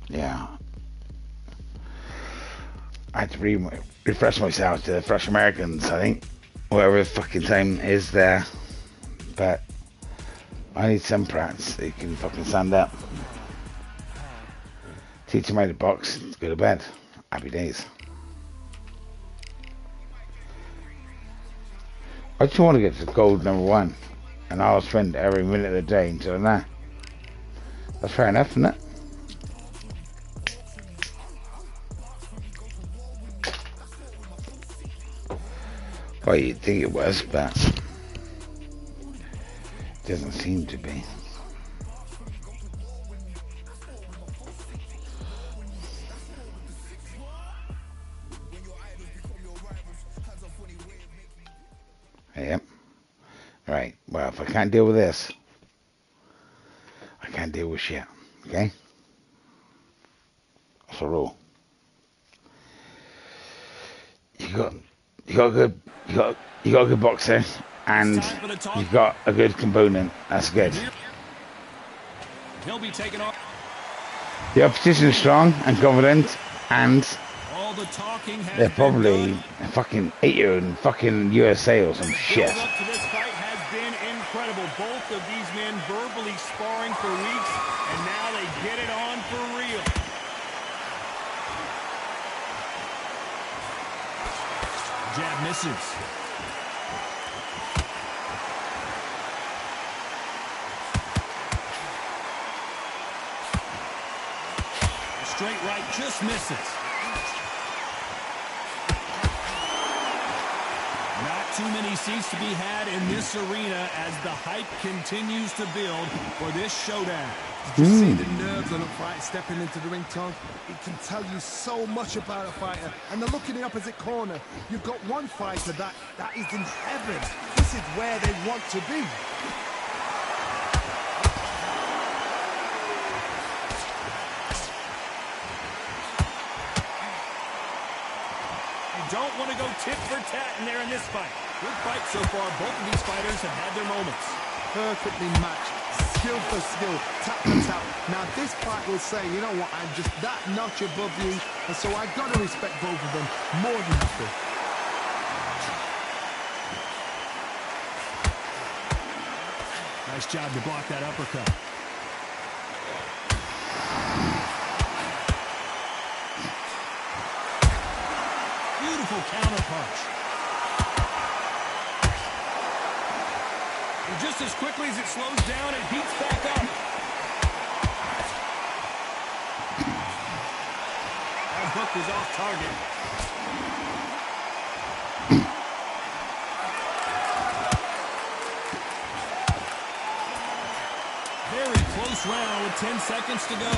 Yeah. I had to refresh myself to the Fresh Americans, I think. Whatever the fucking time is there. But I need some prats that can fucking stand up. Teach them how to box, go to bed. Happy days. I just want to get to gold #1. And I'll spend every minute of the day until that. That's fair enough, isn't it? Well, you'd think it was, but it doesn't seem to be. Yep. Right. Well, if I can't deal with this, I can't deal with shit. Okay? That's a rule. You got a good boxer, and you've got a good component. That's good. He'll be taken off. The opposition is strong and confident, and they're probably a fucking 8-year in fucking USA or some shit. Up to this fight has been incredible. Both of these men verbally sparring for weeks, and now they get it on for real. Jab misses. Straight right just misses. Not too many seats to be had in this arena as the hype continues to build for this showdown. Did you see the nerves on a fight stepping into the ring, Tom? It can tell you so much about a fighter. And the look in the opposite corner. You've got one fighter that is in heaven. This is where they want to be. You don't want to go tit for tat in there in this fight. Good fight so far. Both of these fighters have had their moments. Perfectly matched. Skill for skill, tap for tap. Now this fight will say, you know what, I'm just that notch above you, and so I've got to respect both of them more than happy. Nice job to block that uppercut. Beautiful counter punch. And just as quickly as it slows down, it heats back up. That hook was off target. Very close round with 10 seconds to go.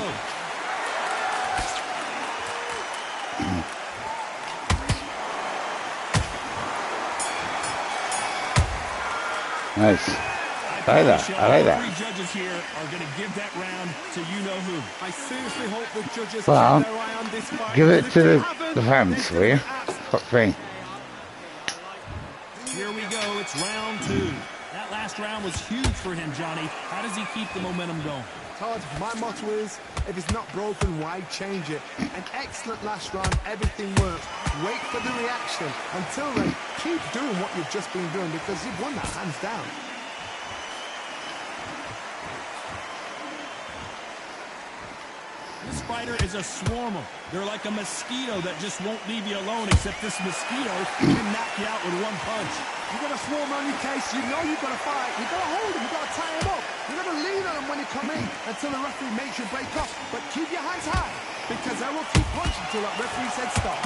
Nice. I like that. I like that. Three judges here are going to give that round to you-know-who. I seriously hope the judges keep Well, their eye on this fight. give it to the fans, will you? Fuck me. Here we go. It's round 2. That last round was huge for him, Johnny. How does he keep the momentum going? Todd, my motto is, if it's not broken, why change it? An excellent last round, everything works. Wait for the reaction. Until then, keep doing what you've just been doing because you've won that hands down. This fighter is a swarmer. They're like a mosquito that just won't leave you alone, except this mosquito can knock you out with one punch. You've got a swarm on your case, you know you've got to fight. You've got to hold him, you've got to tie him up. You've got to lean on him when you come in until the referee makes you break off. But keep your hands high, because I will keep punching until that referee said stop.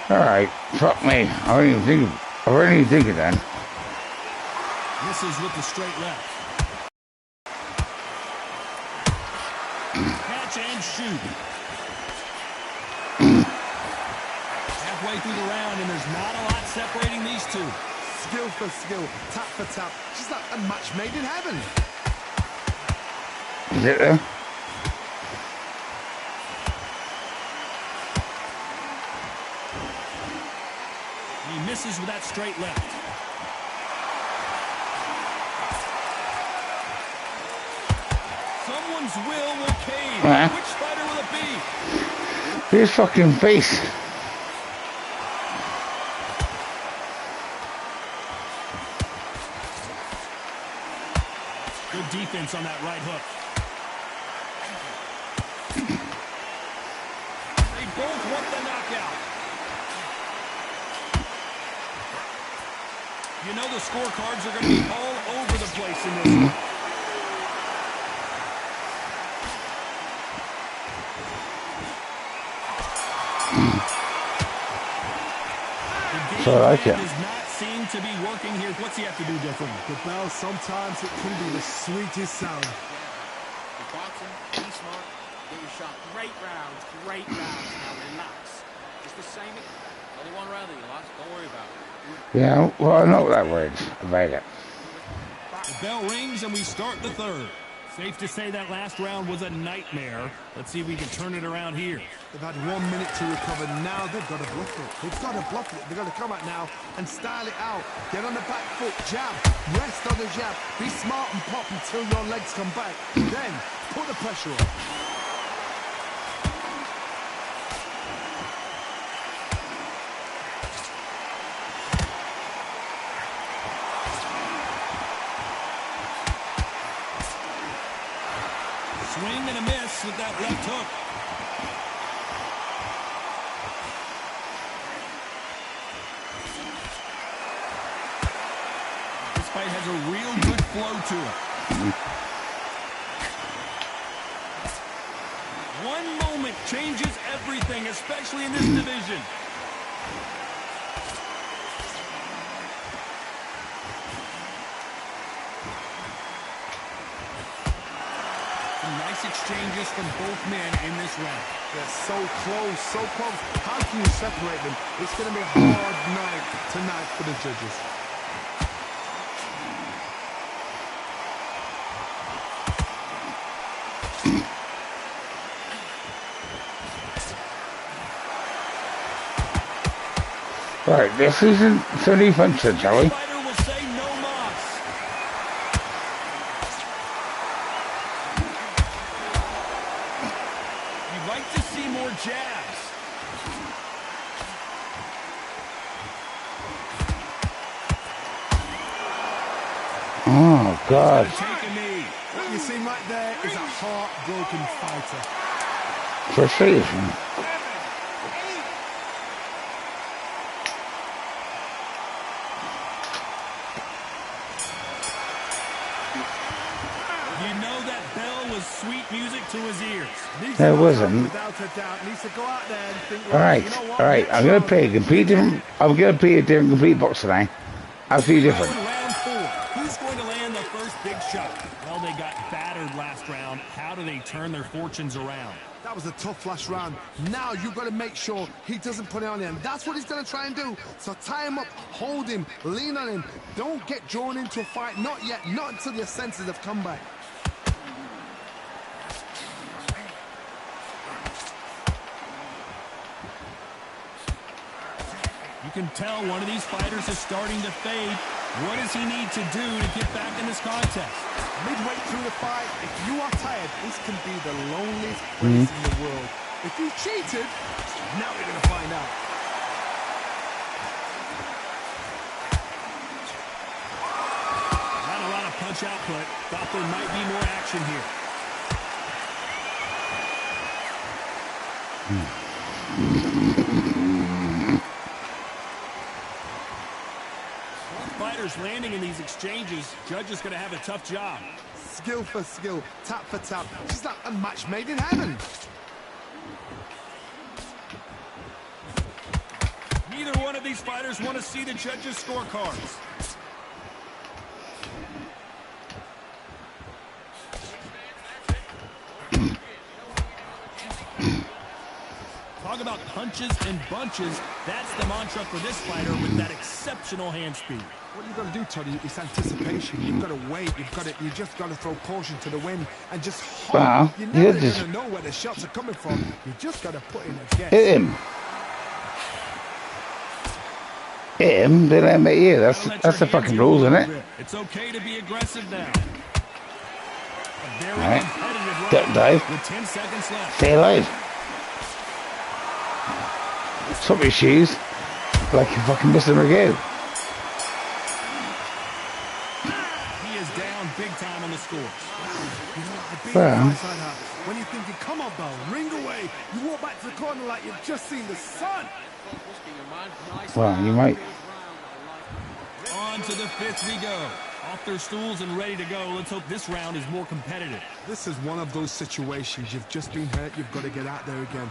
Alright, fuck me. I wasn't even thinking then. Misses with the straight left. Catch and shoot. Halfway through the round, and there's not a lot separating these two. Skill for skill, tap for tap. Just like a match made in heaven. Is it though? He misses with that straight left. Someone's will cave. Yeah. Which fighter will it be? His fucking face. Good defense on that right hook. They both want the knockout. You know the scorecards are going to be all over the place in this one. So I like it. Does not seem to be working here. What's he have to do differently? The bell, sometimes it can be the sweetest sound. You're boxing, be smart, get your shot. Great rounds. Now relax. Just the same. Only one round that you lost. Don't worry about it. Yeah, well, I know that word about it. The bell rings and we start the third. Safe to say that last round was a nightmare. Let's see if we can turn it around here. They've had 1 minute to recover. Now they've got to bluff it. They've got to bluff it. They've got to come out now and style it out. Get on the back foot, jab, rest on the jab. Be smart and pop until your legs come back. Then put the pressure on. Swing and a miss with that left hook. This fight has a real good flow to it. One moment changes everything, especially in this division. Nice exchanges from both men in this round. They're so close, so close. How can you separate them? It's going to be a hard night tonight for the judges. Right, this isn't 30 punches, shall we? Fighter will say no mas. You'd like to see more jabs. Oh, God. Take a knee. What you see right there is a heartbroken fighter. Frustration. You know that bell was sweet music to his ears. There wasn't. Without a doubt, needs to go out there and think, All right, you know what? all right. I'm gonna play a complete different. I'm gonna play a different complete box tonight. Absolutely different. Round four. Who's going to land the first big shot? Well, they got battered last round. How do they turn their fortunes around? That was a tough last round. Now you've got to make sure he doesn't put it on him. That's what he's going to try and do. So tie him up, hold him, lean on him. Don't get drawn into a fight. Not yet. Not until your senses have come back. You can tell one of these fighters is starting to fade. What does he need to do to get back in this contest? Midway through the fight, if you are tired, this can be the loneliest place in the world. If you cheated, now we're going to find out. Not a lot of punch output. Thought there might be more action here. Fighters landing in these exchanges, judge is going to have a tough job. Skill for skill, tap for tap. She's like a match made in heaven. Neither one of these fighters want to see the judges' scorecards. Talk about punches and bunches. That's the mantra for this fighter with that exceptional hand speed. What you got to do, Tony, is anticipation. You've got to wait. You just got to throw caution to the wind and just hope. Well, You're never just going to know where the shots are coming from. You just got to put in a guess. hit him. Hit him, then let me hear. That's the fucking rules, isn't it? It's okay to be aggressive now. A very All right. competitive Don't dive. With 10 seconds left. Stay alive. Swap your shoes like you fucking Mr. Magoo. He is down big time on the score. You know, I've been Well. in fights like that. When you're thinking, come on, Bell, ring away. You walk back to the corner like you've just seen the sun. Well, you might. On to the fifth we go. Off their stools and ready to go. Let's hope this round is more competitive. This is one of those situations. You've just been hurt. You've got to get out there again.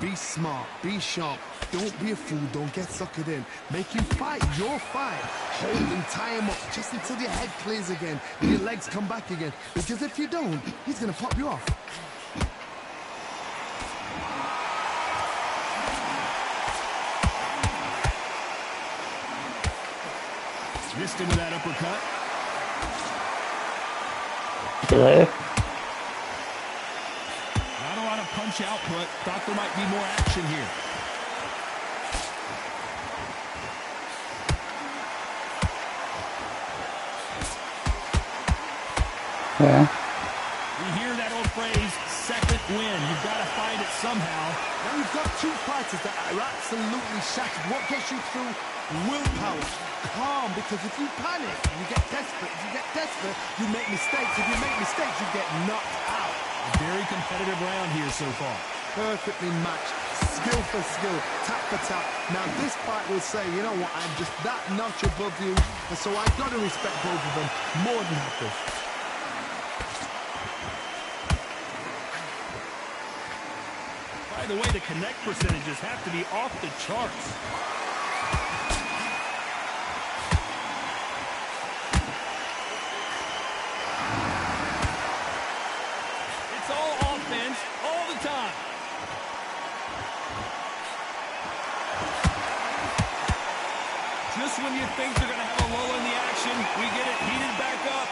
Be smart. Be sharp. Don't be a fool. Don't get suckered in. Make him fight your fight. Hold him, tie him up just until your head clears again and your legs come back again. Because if you don't, he's going to pop you off. Missed him with that uppercut. Hello? Not a lot of punch output. Thought there might be more action here. Yeah. We hear that old phrase, second win. You've got to find it somehow. Now you've got two fighters that are absolutely shattered. What gets you through? Willpower. Calm, because if you panic, you get desperate. If you get desperate, you make mistakes. If you make mistakes, you get knocked out. A very competitive round here so far. Perfectly matched. Skill for skill. Tap for tap. Now this fight will say, you know what, I'm just that notch above you, and so I've got to respect both of them more than happy. By the way, the connect percentages have to be off the charts. It's all offense all the time. Just when you think they're going to have a lull in the action, we get it heated back up.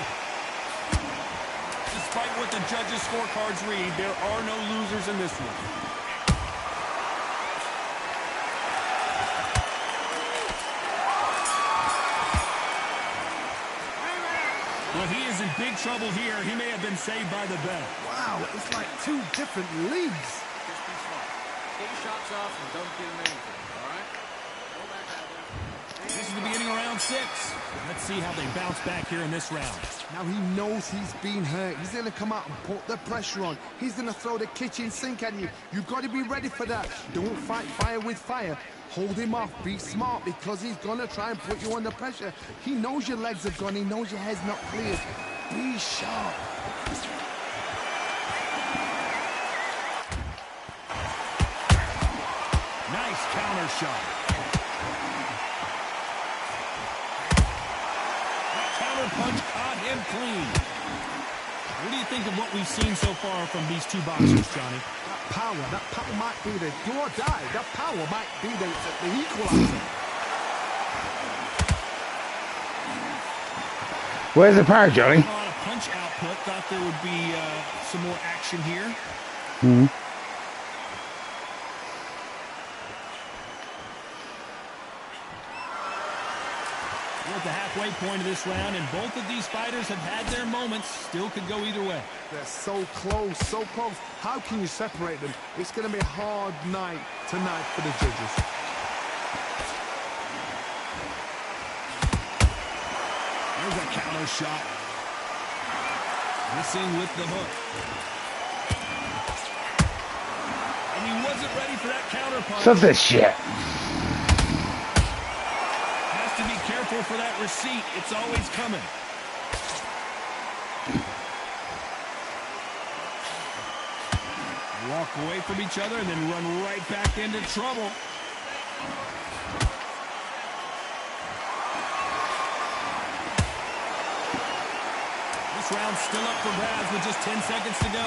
Despite what the judges' scorecards read, there are no losers in this one. Well, he is in big trouble here. He may have been saved by the bell. Wow, it's like two different leagues. Just be smart. Get your shots off and don't give him anything, all right? Go back out there. This is the beginning of round 6. Let's see how they bounce back here in this round. Now he knows he's been hurt. He's going to come out and put the pressure on. He's going to throw the kitchen sink at you. You've got to be ready for that. Don't fight fire with fire. Hold him off. Be smart, because he's going to try and put you under pressure. He knows your legs have gone. He knows your head's not cleared. Be sharp. Nice counter shot. That counter punch caught him clean. What do you think of what we've seen so far from these two boxers, Johnny? That power might be the do or die. That power might be the equalizer. Where's the power, Johnny? A lot of punch output. Thought there would be some more action here. Hmm. We're at the halfway point of this round, and both of these fighters have had their moments. Still could go either way. They're so close, so close. How can you separate them? It's going to be a hard night tonight for the judges. There's a counter shot. Missing with the hook. And he wasn't ready for that counter punch. Stop this shit. Has to be careful for that receipt. It's always coming. Walk away from each other and then run right back into trouble. This round's still up for grabs with just 10 seconds to go.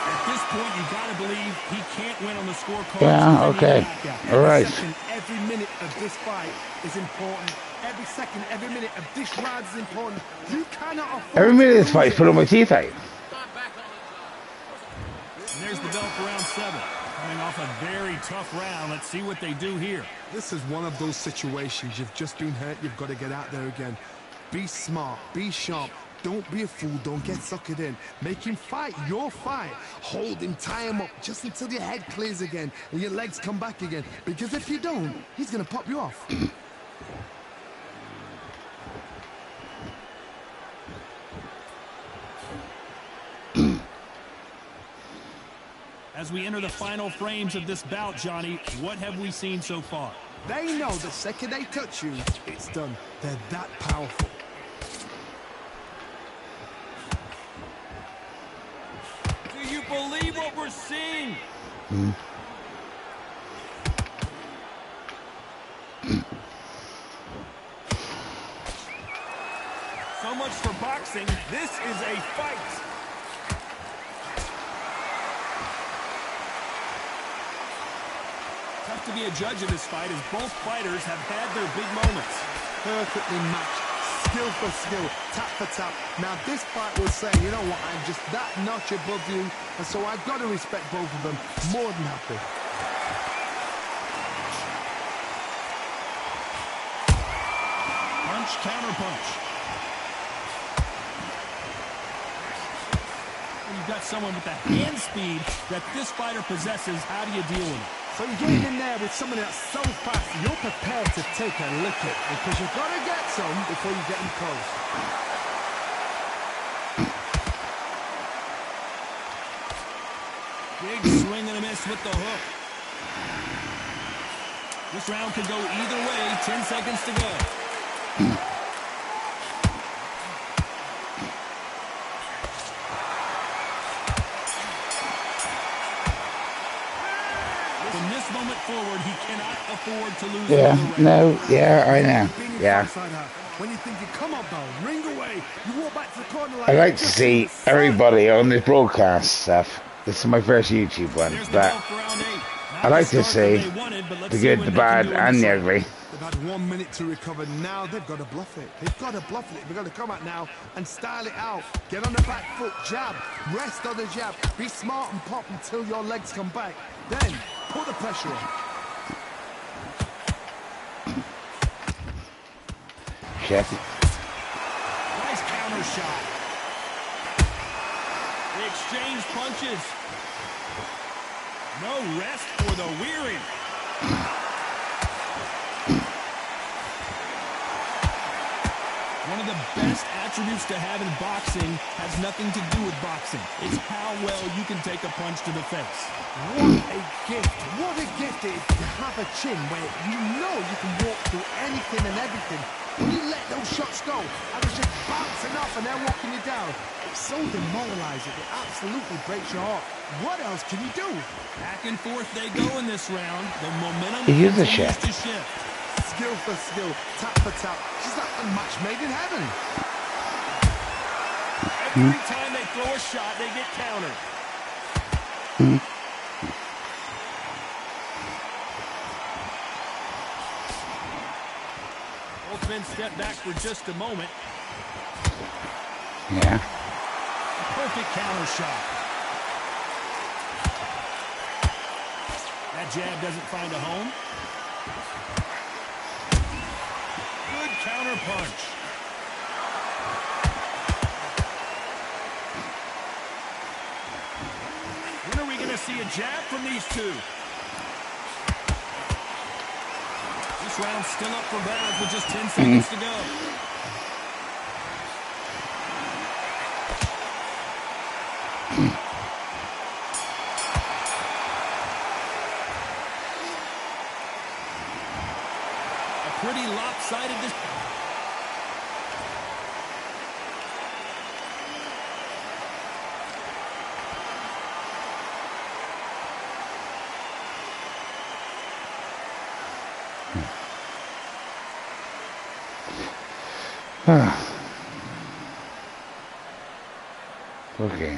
At this point, you got to believe he can't win on the scorecard. Yeah, okay. All right. Every minute of this fight is important. Every second, every minute of this round is important. You cannot afford Every minute of this to fight lose is putting my teeth out. Start back on the top. And there's the bell for round 7. Coming off a very tough round. Let's see what they do here. This is one of those situations. You've just been hurt. You've got to get out there again. Be smart. Be sharp. Don't be a fool. Don't get suckered in. Make him fight your fight. Hold him, tie him up just until your head clears again and your legs come back again. Because if you don't, he's going to pop you off. As we enter the final frames of this bout, Johnny, what have we seen so far? They know the second they touch you, it's done. They're that powerful. Do you believe what we're seeing? So much for boxing. This is a fight. Tough to be a judge in this fight as both fighters have had their big moments. Perfectly matched. Skill for skill, tap for tap. Now this fight will say, you know what, I'm just that notch above you, and so I've got to respect both of them more than happy. Punch, counter punch. When you've got someone with the hand speed that this fighter possesses, how do you deal with it? So you're getting in there with somebody that's so fast, you're prepared to take a licking because you've got to get some before you get them close. Big swing and a miss with the hook. This round could go either way. 10 seconds to go. From this moment forward, he cannot afford to lose another round. No, yeah, I know. Yeah. When you think you come on, though, ring away. You walk back to the corner like I like to see everybody on this broadcast stuff. This is my first YouTube one, There's the but bell for round 8. Not I like the to start see that they wanted, but let's the see good, what the they can bad, do in and this the fight. ugly. They've had 1 minute to recover. Now they've got to bluff it. They've got to bluff it. They've got to come out now and style it out. Get on the back foot, jab. Rest on the jab. Be smart and pop until your legs come back. Then put the pressure on. Shit. Nice counter shot. They exchange punches. No rest for the weary. One of the best attributes to have in boxing has nothing to do with boxing. It's how well you can take a punch to the face. What a gift. What a gift it is to have a chin where you know you can walk through anything and everything. When you let those shots go, and it's just bouncing off and they're walking you down. It's so demoralizing. It absolutely breaks your heart. What else can you do? Back and forth they go in this round. The momentum He is a continues chef. to shift. Skill for skill, tap for tap. She's like a match made in heaven. Every time they throw a shot, they get countered. Both men step back for just a moment. Yeah. Perfect counter shot. That jab doesn't find a home. Good counter punch. When are we going to see a jab from these two? This round's still up for grabs with just 10 seconds to go. A pretty lopsided this. Okay.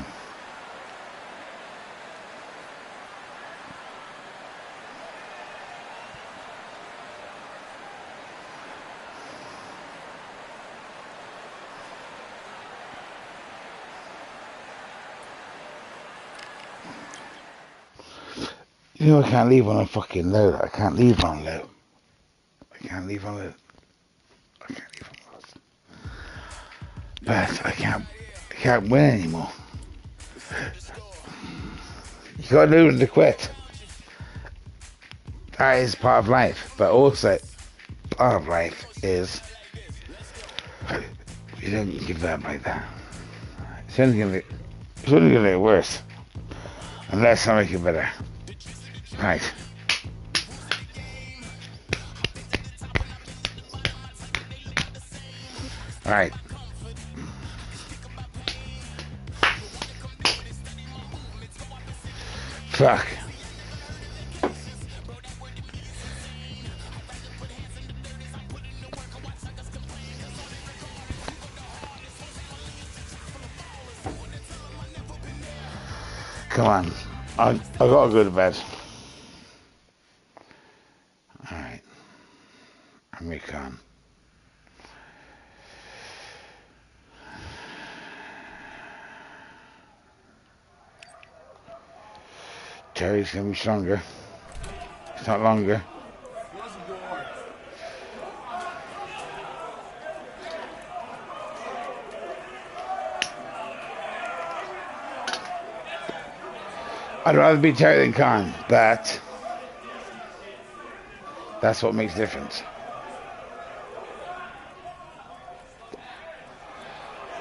know I can't leave on a fucking low. I can't leave on low. I can't leave on low. I can't leave on low. But I can't win anymore. You gotta lose to quit. That is part of life. But also, part of life is you don't give up like that. It's only gonna get worse. Unless I make it better. Right. Alright. Fuck. Come on. I gotta go to bed. Alright. I'm recon. Terry's gonna be stronger. It's not longer. I'd rather be Terry than Khan, but that's what makes a difference.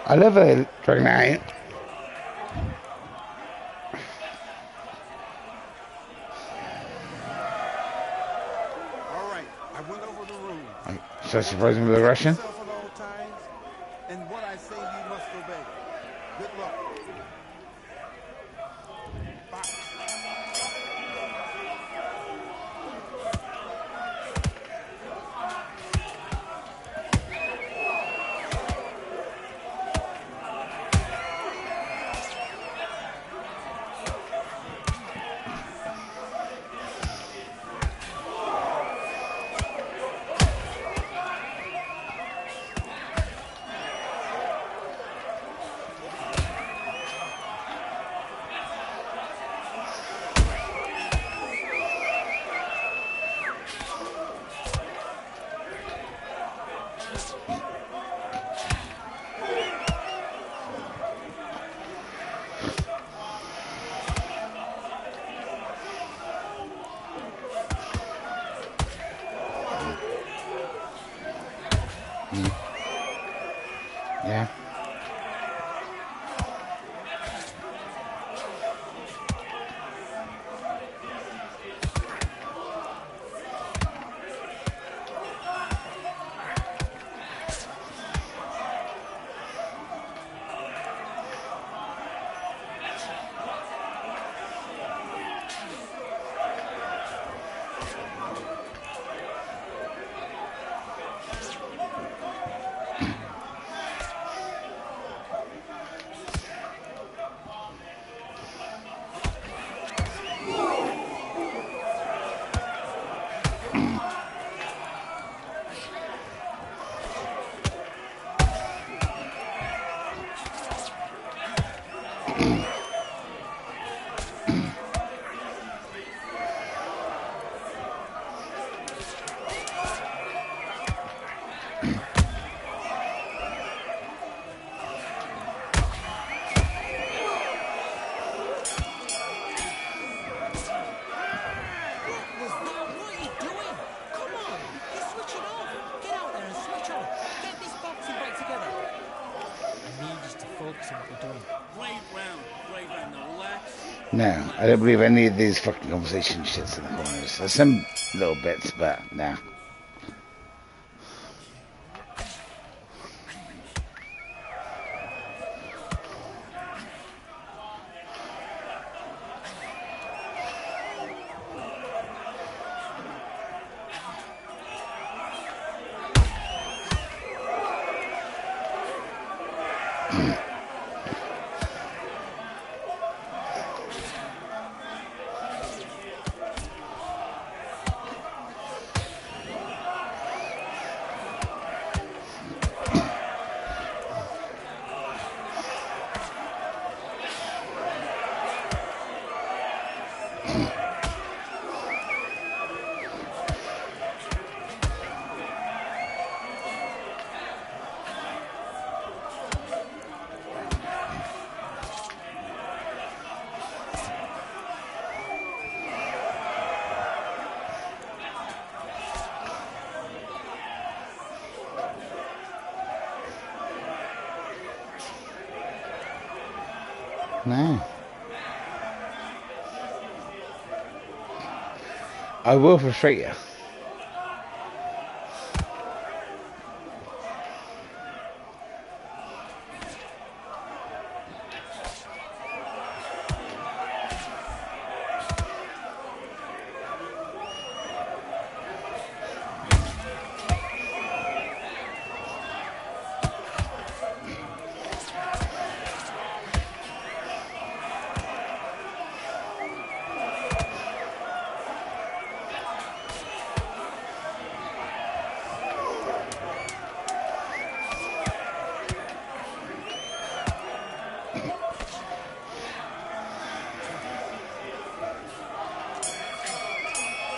I love a Dragon Knight. All right, I went over the rules. So surprising with the Russian. And what I say you must obey. Good luck. Yeah. No, I don't believe any of these fucking conversation shits in the corners. There's some little bits, but no. No. I will frustrate you.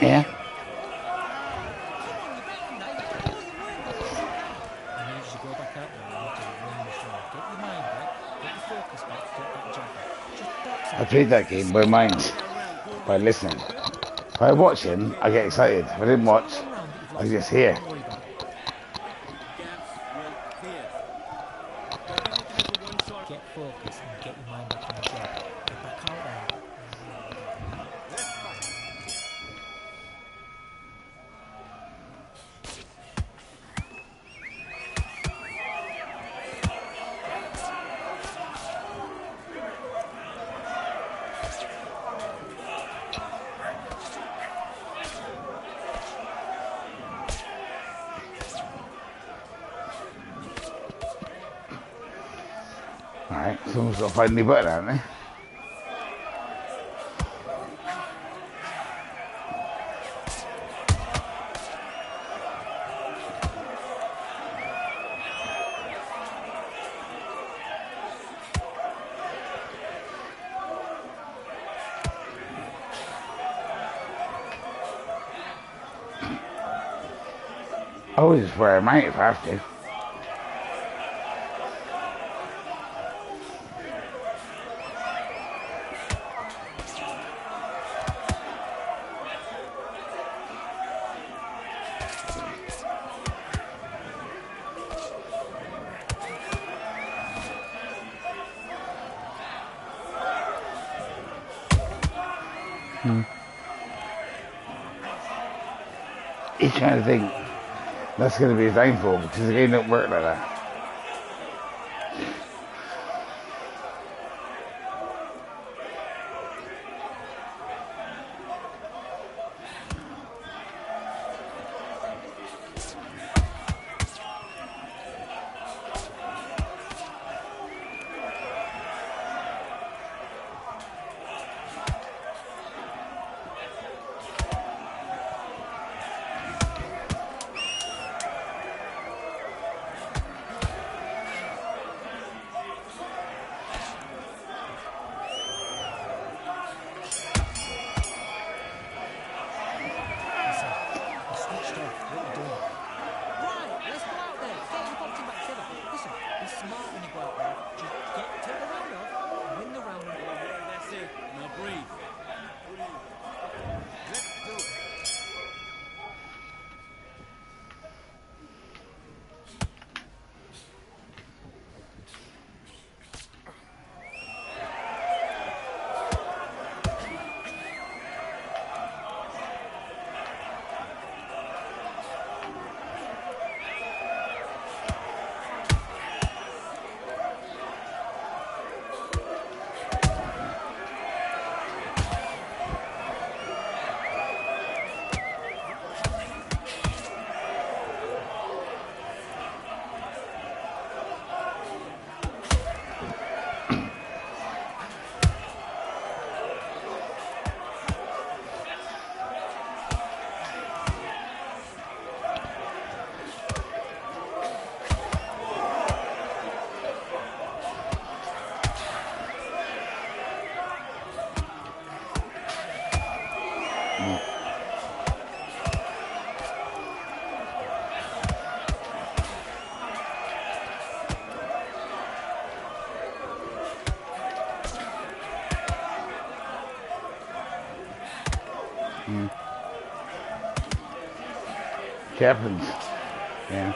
Yeah. I played that game by mind, by listening. If I watch him, I get excited. If I didn't watch, I just hear. Gaps will appear. Don't be looking for one shot. Get focused and get your mind back on the job. Get back out there. Alright, someone's got to find any butter, haven't they? I always just wear a mate if I have to. He's trying to think that's going to be his downfall because the game don't work like that. Captains. Yeah.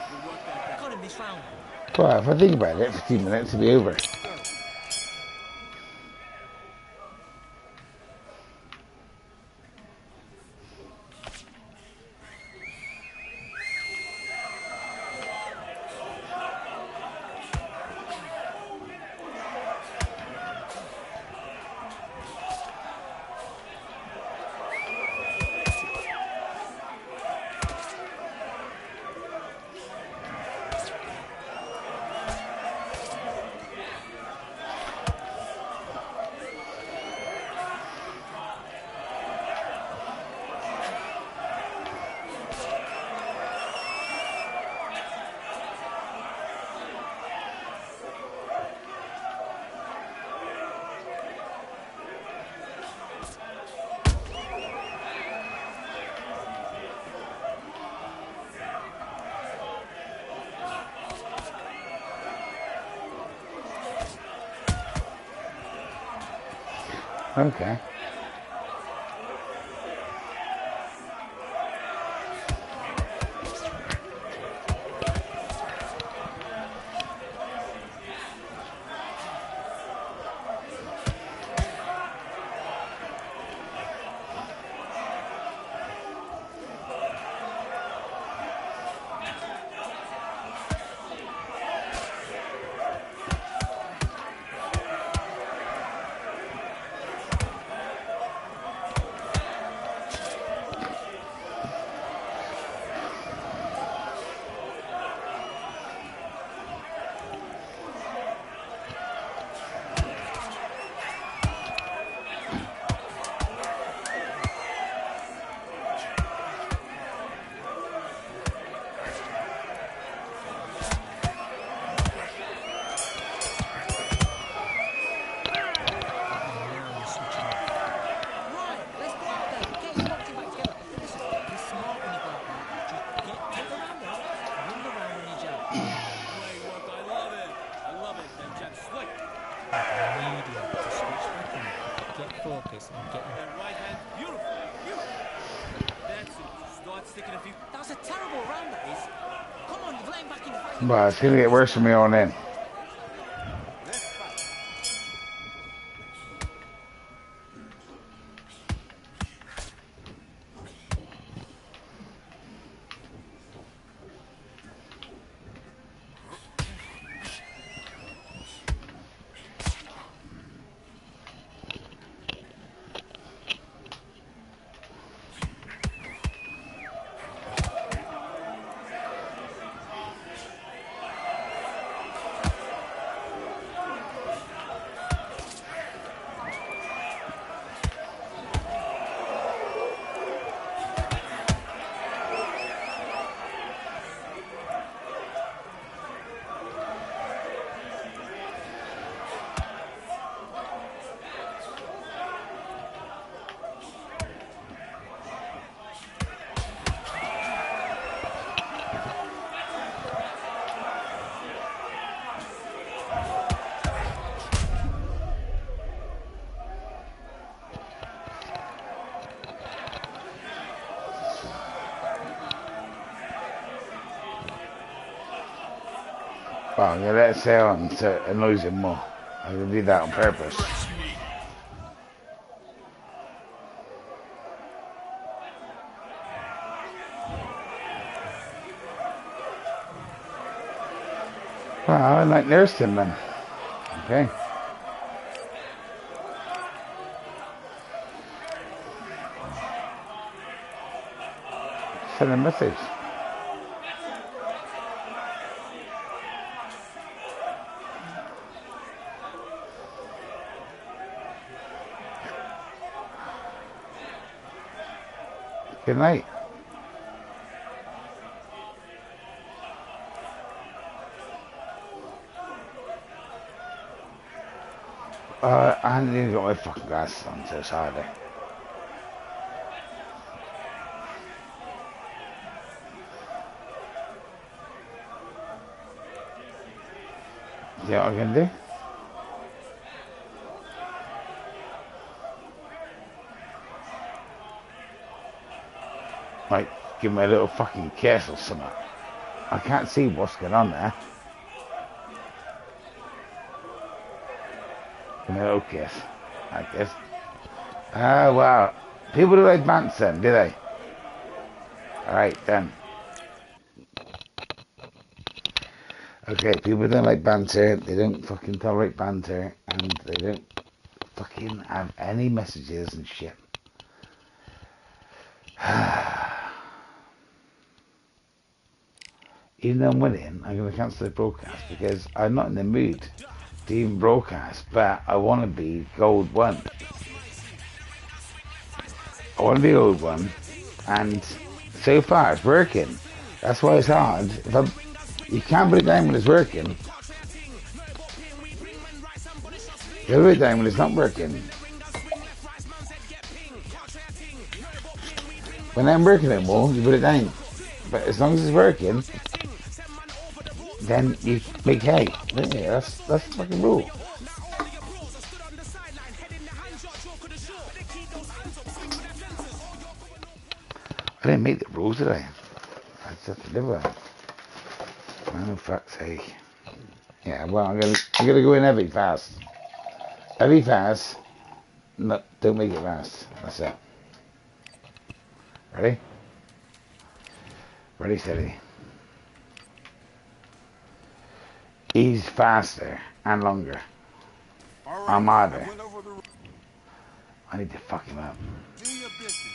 Good work that day. Got him this round. Well, if I think about it, 15 minutes to be over. Okay. Now you're switching up. Right, let's go out there. Get your boxing back together. Listen, be smart when you go out there. Just take the round off, win the round when you jab. Great work. I love it. I love it. Them jabs slick. Medium to switch back in. Get focused and get That right hand, beautiful. Beautiful. That's it. Start sticking a few. That was a terrible round, that is. Come on, you've let him back in the fight. Well, it's gonna get worse from here on in. Let's fight. Well, I'm gonna let it sail on so it annoys him more. I'm gonna do that on purpose. Well, I like nursed him then. Okay. Send a message. Good night. I didn't even got my fucking glasses on, so it's harder. You know what I'm gonna do? Like, give me a little fucking kiss or something. I can't see what's going on there. No kiss. I guess. Ah, wow. People do like Manson, do they? Alright, done. Okay, people don't like banter, they don't fucking tolerate banter, and they don't fucking have any messages and shit. Even though I'm winning, I'm going to cancel the broadcast because I'm not in the mood to even broadcast, but I want to be gold one. I want to be gold one, and so far it's working. That's why it's hard. You can't put it down when it's working. You put it down when it's not working. When I'm working anymore, you put it down. But as long as it's working, then you make hay. Yeah, that's the fucking rule. I didn't make the rules, did I? I just have to live with it. Oh, fuck's sake. Yeah, well, I'm gonna go in heavy fast. Heavy fast. No, don't make it fast. That's it. Ready? Ready, steady. He's faster and longer. I'm harder. I need to fuck him up. Do your business.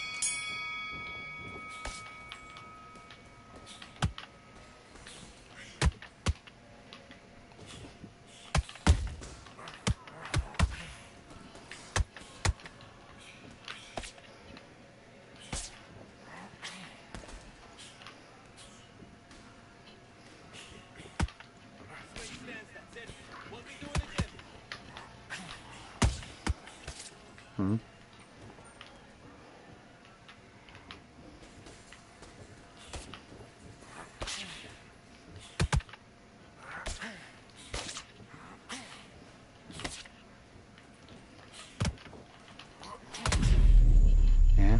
Yeah.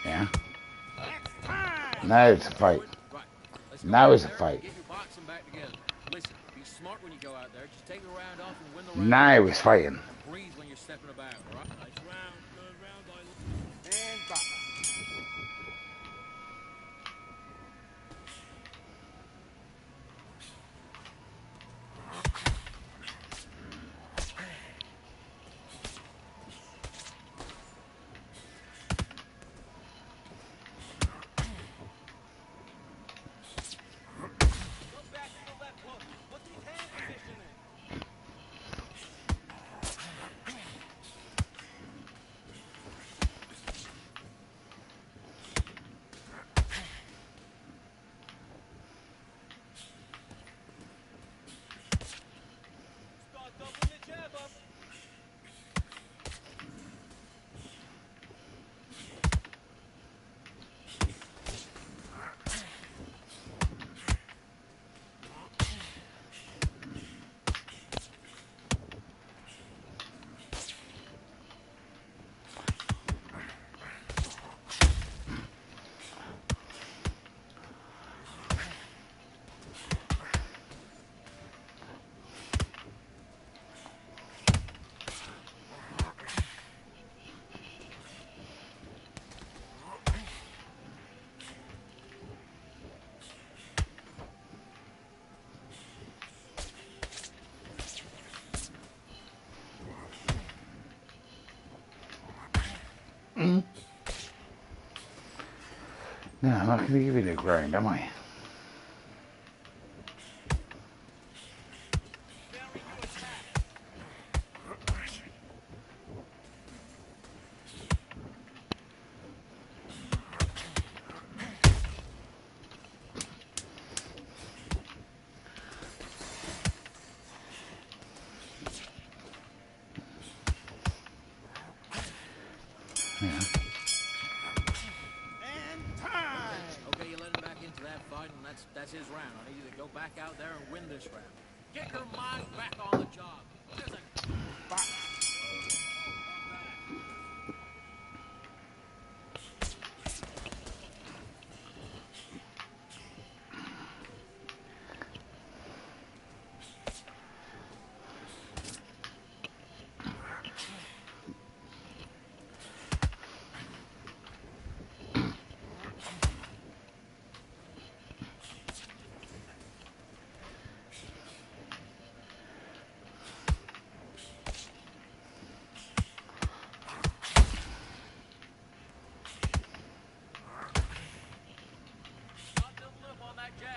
Yeah. Now it's a fight. Right. Let's go Now out it's a there, fight. Get your boxing back together. Listen, be smart when you go out there. Just take a round off and win the round. Now it's fighting. And breathe when you're stepping about, all right? Nice round. Good round, guys. And back. No, I'm not going to give you the ground, am I? Yeah. And time! Okay, you let him back into that fight, and that's his round. I need you to go back out there and win this round. Get your mind back on the job. There's a box. Not to live on that jab.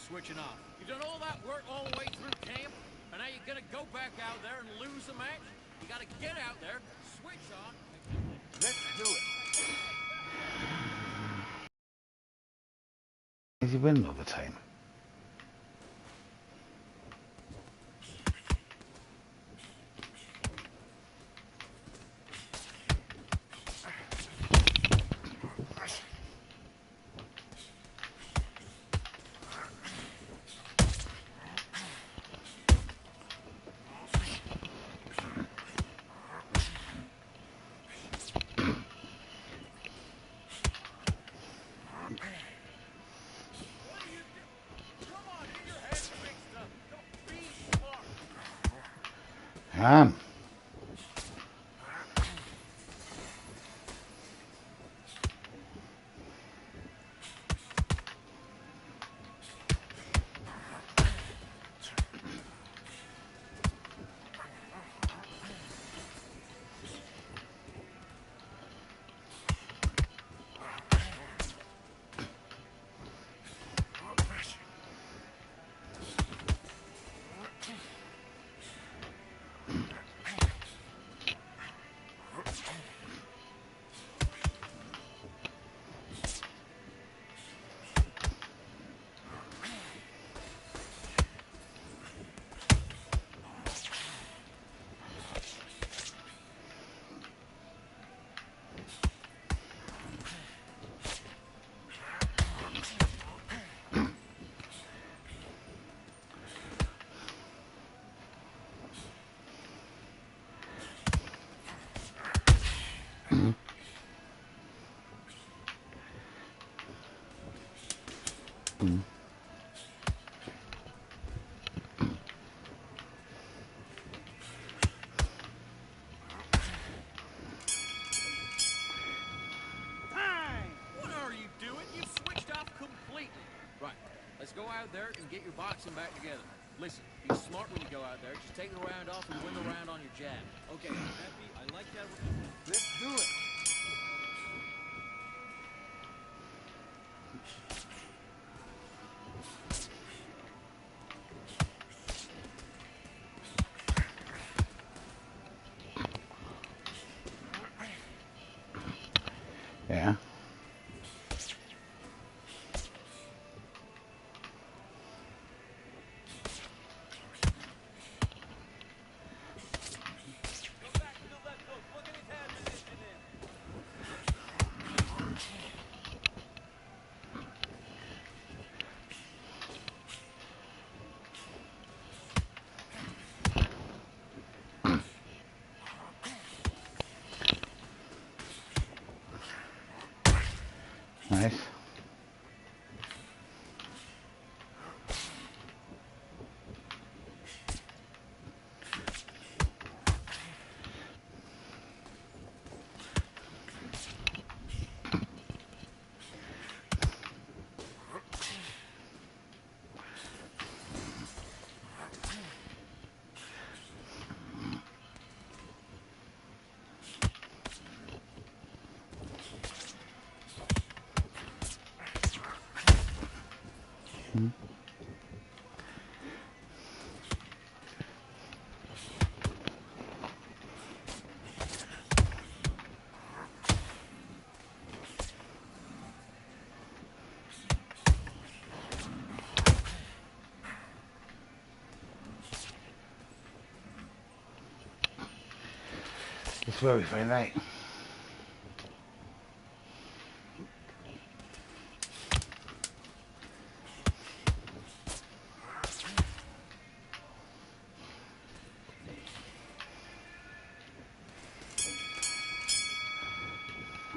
Switching off. You've done all that work all the way through camp, and now you're gonna go back out there and lose the match? You gotta get out there, switch on. Let's do it. Is he winning all the time? Come. Let's go out there and get your boxing back together. Listen, Be smart when you go out there. Just take the round off and win the round on your jab. Okay, Pepe, I like that. Let's do it. Yeah. Nice. This is where we find out.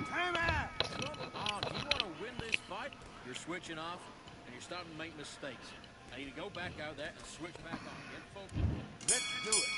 Time out. Come on, do you want to win this fight? You're switching off, and you're starting to make mistakes. I need to go back out there and switch back on. Get focused. Let's do it.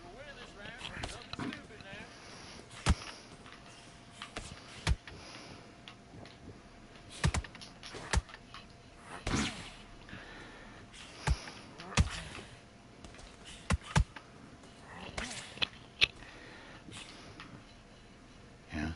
We're winning this round. Nothing stupid now. Yeah.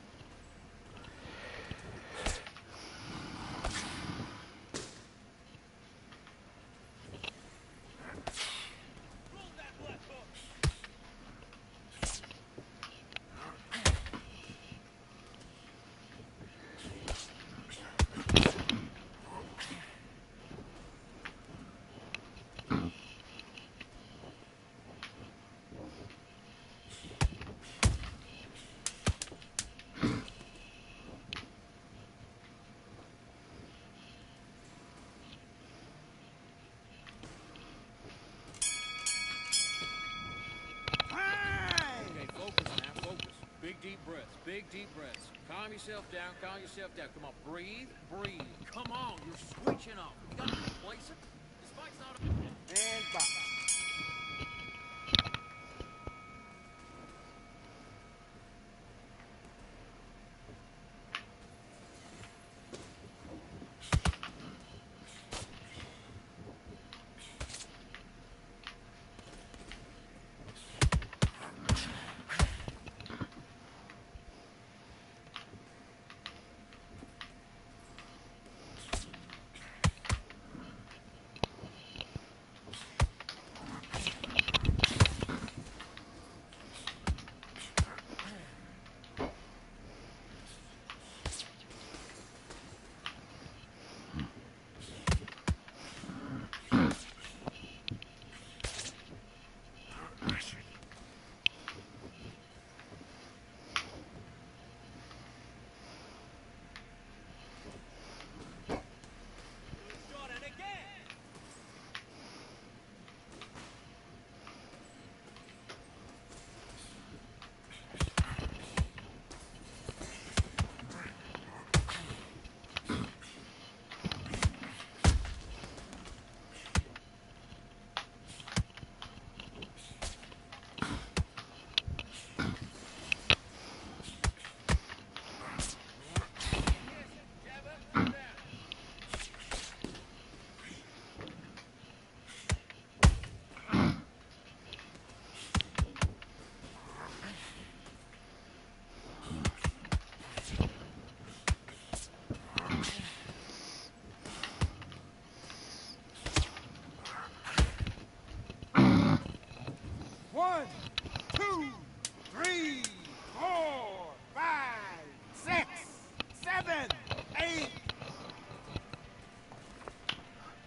Okay, focus now, focus. Big deep breaths, big deep breaths. Calm yourself down, calm yourself down. Come on, breathe, breathe. Come on, you're switching off. You gotta be complacent. This fight's not... And box.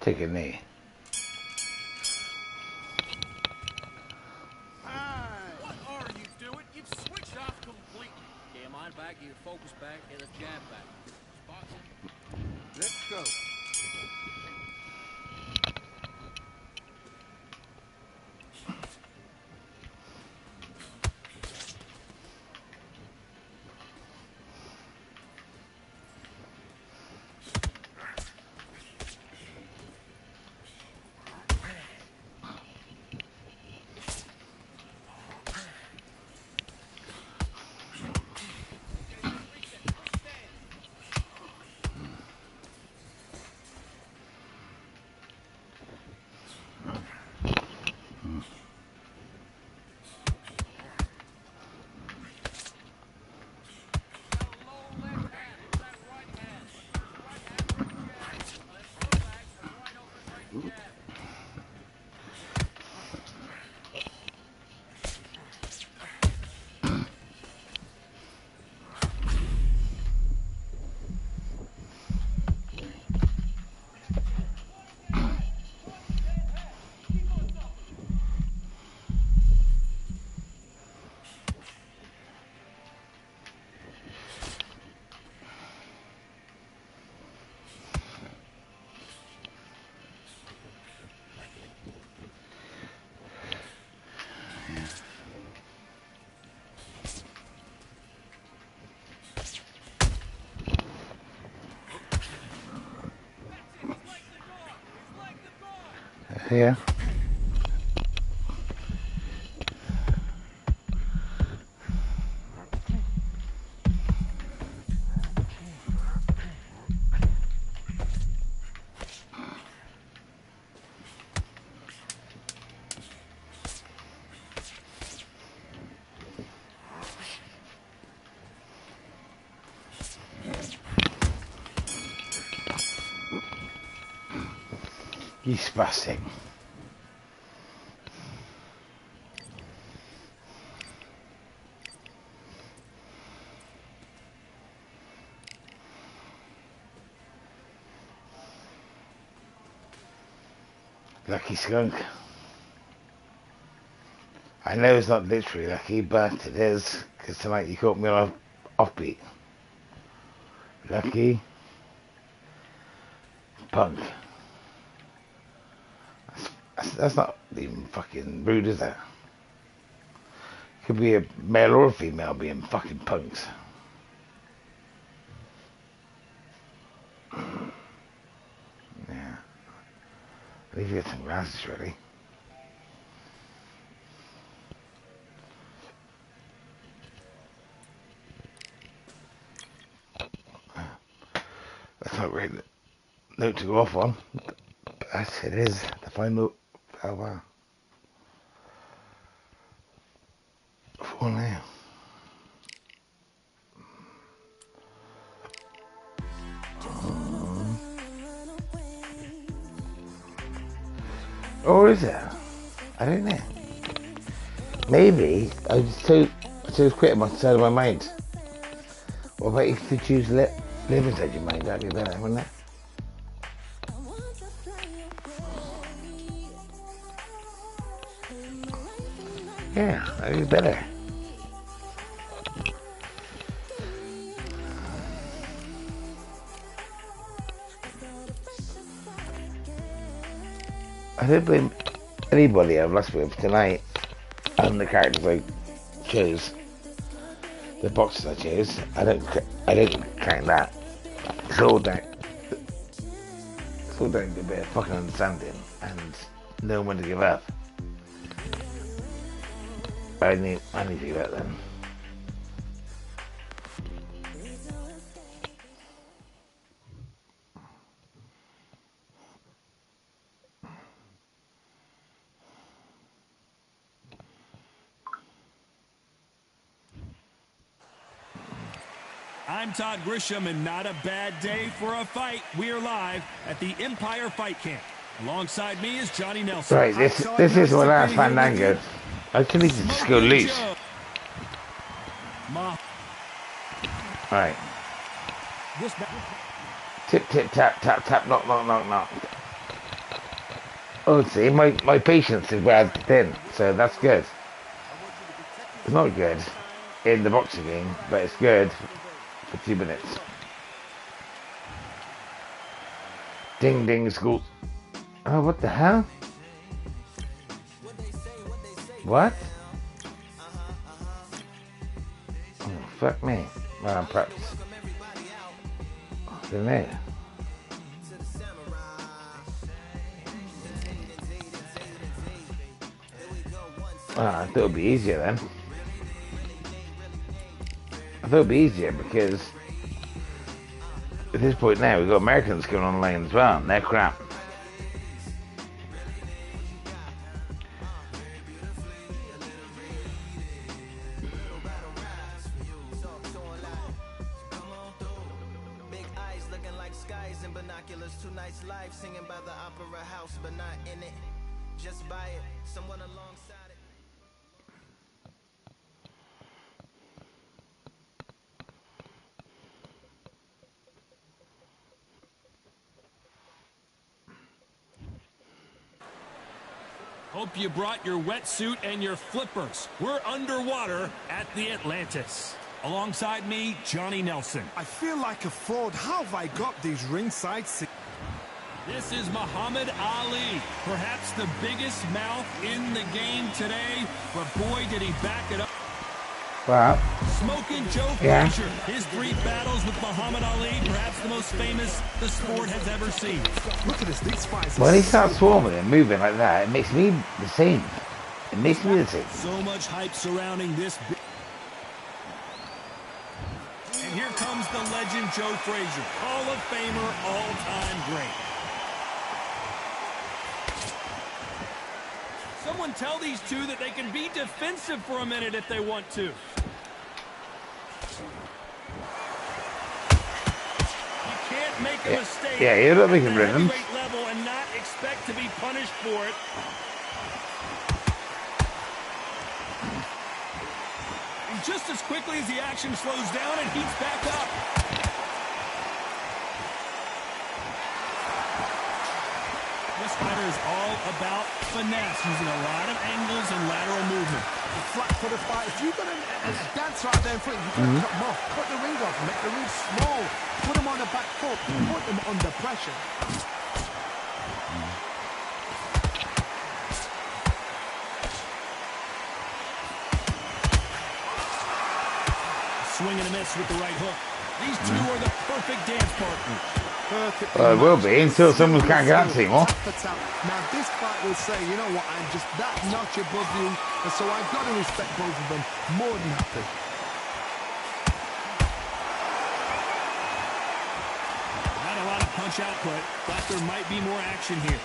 Take a knee. What are you doing? You've switched off completely. Get your mind back, get your focus back, get a jab back. It's boxing. Let's go. Yeah. You spastic. Lucky skunk. I know it's not literally lucky, but it is, because tonight you caught me on a offbeat. Lucky. Punk. That's not even fucking rude, is it? Could be a male or a female being fucking punks. Yeah. I need to get some glasses ready. That's not really the note to go off on. But it is the final. Oh wow. For now. Or is it? I don't know. Maybe I was so quick on my side of my mind. What about if you choose live inside your mind? That'd be better, wouldn't it? Yeah, that'd be better. I don't blame anybody I've lost with tonight and the characters I chose, the boxes I chose. I don't count that. It's all down to a bit of fucking understanding and knowing when to give up. I need to give up then. I'm Todd Grisham, and not a bad day for a fight. We are live at the Empire Fight Camp. Alongside me is Johnny Nelson. Right, this is my last Fandango. I can need to just go loose. Right. Tip, tip, tap, tap, tap, knock, knock, knock, knock. Oh, see, my patience is rather thin, so that's good. It's not good in the boxing game, but it's good for 2 minutes. Ding ding school. Oh, what the hell? What? Oh, fuck me. Well, perhaps. I don't know. Well, I thought it would be easier then. I thought it would be easier because at this point now we've got Americans coming online as well, and they're crap. Hope you brought your wetsuit and your flippers. We're underwater at the Atlantis. Alongside me, Johnny Nelson. I feel like a fraud. How have I got these ringside seats? This is Muhammad Ali, perhaps the biggest mouth in the game today, but boy, did he back it up. Wow. Smoking Joe Yeah. Frazier, his 3 battles with Muhammad Ali, perhaps the most famous the sport has ever seen. Look at this. These fights. When he starts swarming and moving like that, it makes me the same. It makes me the same. So much hype surrounding this. And here comes the legend Joe Frazier, Hall of Famer, all-time great. Someone tell these two that they can be defensive for a minute if they want to. You can't make a mistake Yeah, you're not at making the rhythms. heavyweight level and not expect to be punished for it. And just as quickly as the action slows down, it heats back up. This fighter is all about finesse, using a lot of angles and lateral movement. Flat for the fight. If you've got a dancer out there in front, you've got to cut them off. Cut the ring off. Make the ring small. Put them on the back foot. Put them under pressure. Swing and a miss with the right hook. These two are the perfect dance partners. Well, it will be until someone can't get that anymore. Now this fight will say, you know what, I'm just that notch above you, and so I've got to respect both of them more than happy. Not a lot of punch output. Thought there might be more action here.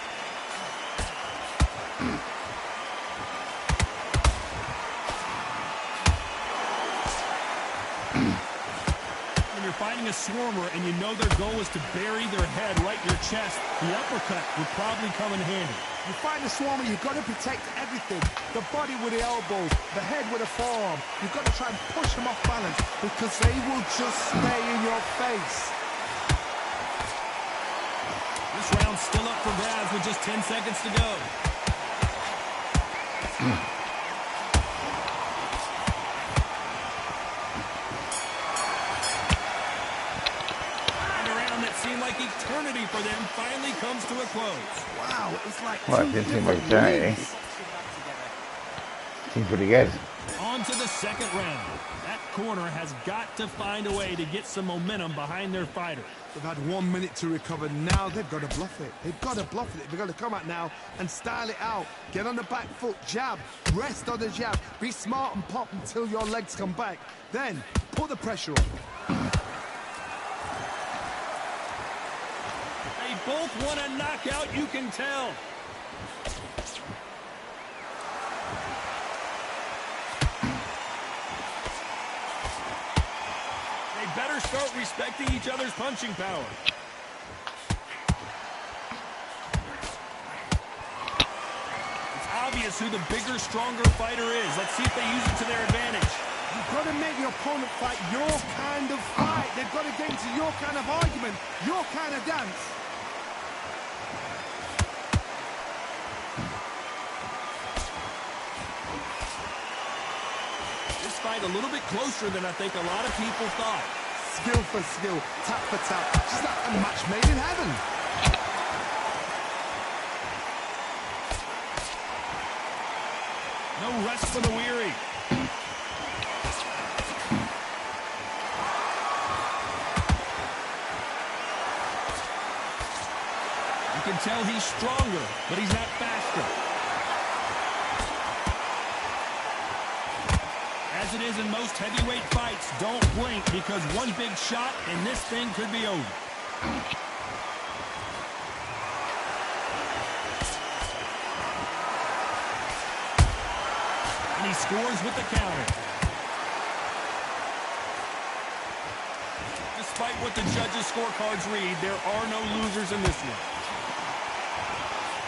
Fighting a swarmer and you know their goal is to bury their head right in your chest, the uppercut would probably come in handy. You fight a swarmer, you've got to protect everything. The body with the elbows, the head with the forearm. You've got to try and push them off balance because they will just stay in your face. This round's still up for grabs with just 10 seconds to go. Eternity for them finally comes to a close. Wow, it was like Well, it didn't seem like eternity. Seems pretty good. On to the second round. That corner has got to find a way to get some momentum behind their fighter. They've had 1 minute to recover. Now they've got to bluff it. They've got to bluff it. They've got to come out now and style it out. Get on the back foot, jab, rest on the jab. Be smart and pop until your legs come back. Then put the pressure on. Both want a knockout, you can tell. They better start respecting each other's punching power. It's obvious who the bigger, stronger fighter is. Let's see if they use it to their advantage. You've got to make your opponent fight your kind of fight. They've got to get into your kind of argument, your kind of dance. fight a little bit closer than I think a lot of people thought. Skill for skill, tap for tap. Just like a match made in heaven. No rest for the weary. You can tell he's stronger, but he's not faster. As it is in most heavyweight fights, don't blink because one big shot and this thing could be over. And he scores with the counter. Despite what the judges' scorecards read, there are no losers in this one.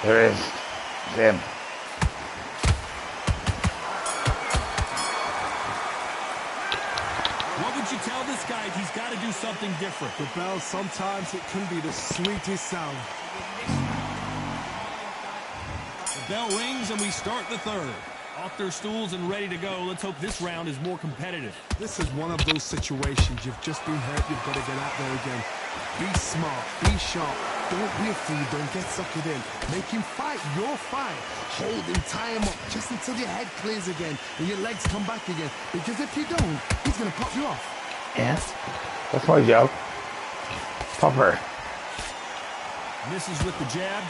There is. Him. What would you tell this guy if he's got to do something different? The bell, sometimes it can be the sweetest sound. The bell rings and we start the third. Off their stools and ready to go. Let's hope this round is more competitive. This is one of those situations. You've just been hurt. You've got to get out there again. Be smart. Be sharp. Don't be a fool. Don't get suckered in. Make him fight your fight. Hold him. Tie him up just until your head clears again and your legs come back again. Because if you don't, he's going to pop you off. Yeah. That's my job. Popper. Misses with the jab.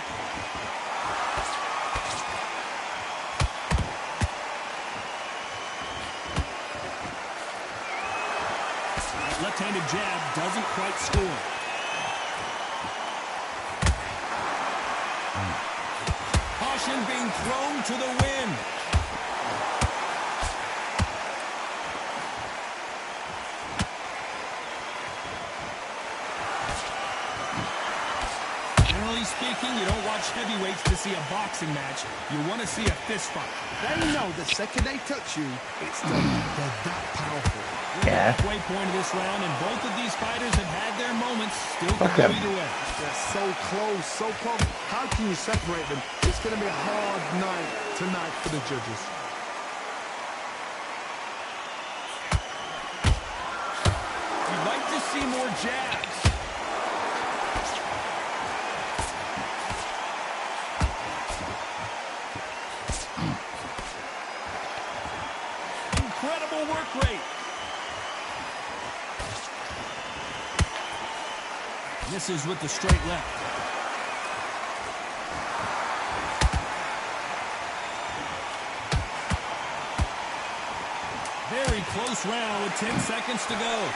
Left-handed jab doesn't quite score. Caution being thrown to the wind. Generally speaking, you don't watch heavyweights to see a boxing match. You want to see a fist fight. They know the second they touch you, it's done. They're that powerful. Yeah. Halfway point of this round, and both of these fighters have had their moments. Still Fuck can go them. either way. They're so close, so close. How can you separate them? It's going to be a hard night tonight for the judges. You'd like to see more jabs. Incredible work rate. Misses with the straight left. Very close round with 10 seconds to go.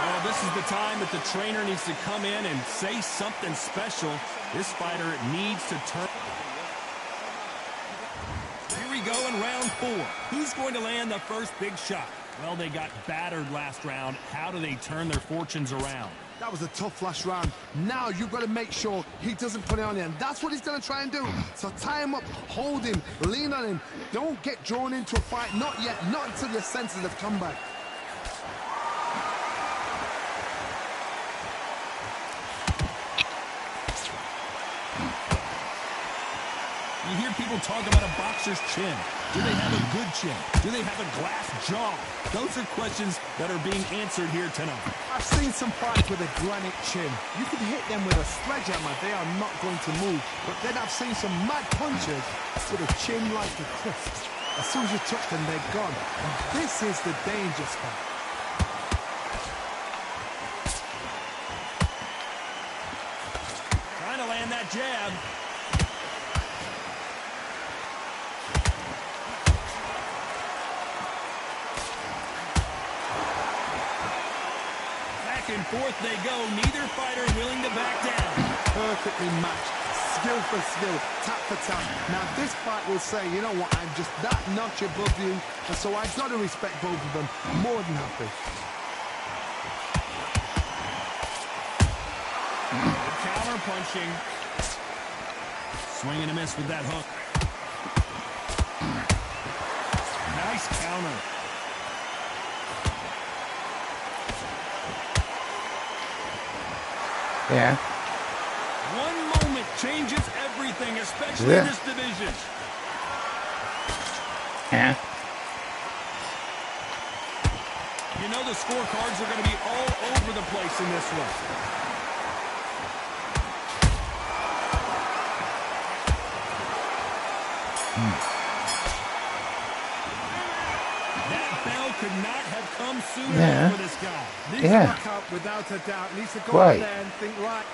Oh, this is the time that the trainer needs to come in and say something special. This fighter needs to turn. Here we go in round 4. Who's going to land the first big shot? Well, they got battered last round. How do they turn their fortunes around? That was a tough last round. Now you've got to make sure he doesn't put it on you, and that's what he's going to try and do. So tie him up, hold him, lean on him. Don't get drawn into a fight. Not yet. Not until your senses have come back. You hear people talk about a boxer's chin. Do they have a good chin? Do they have a glass jaw? Those are questions that are being answered here tonight. I've seen some fights with a granite chin. You could hit them with a sledgehammer. They are not going to move. But then I've seen some mad punchers with a chin like a crisp. As soon as you touch them, they're gone. And this is the danger spot. Trying to land that jab. Back and forth they go. Neither fighter willing to back down. Perfectly matched. Skill for skill, tap for tap. Now this fight will say, you know what, I'm just that notch above you, and so I've got to respect both of them. More than happy. Good counter punching. Swing and a miss with that hook. Nice counter. Yeah. One moment changes everything, especially Yeah. in this division. Yeah. You know the scorecards are going to be all over the place in this one. That bell could not have come soon Yeah. enough for this guy. Needs Yeah. to knock out without a doubt. Needs to go Right. out there and think, right,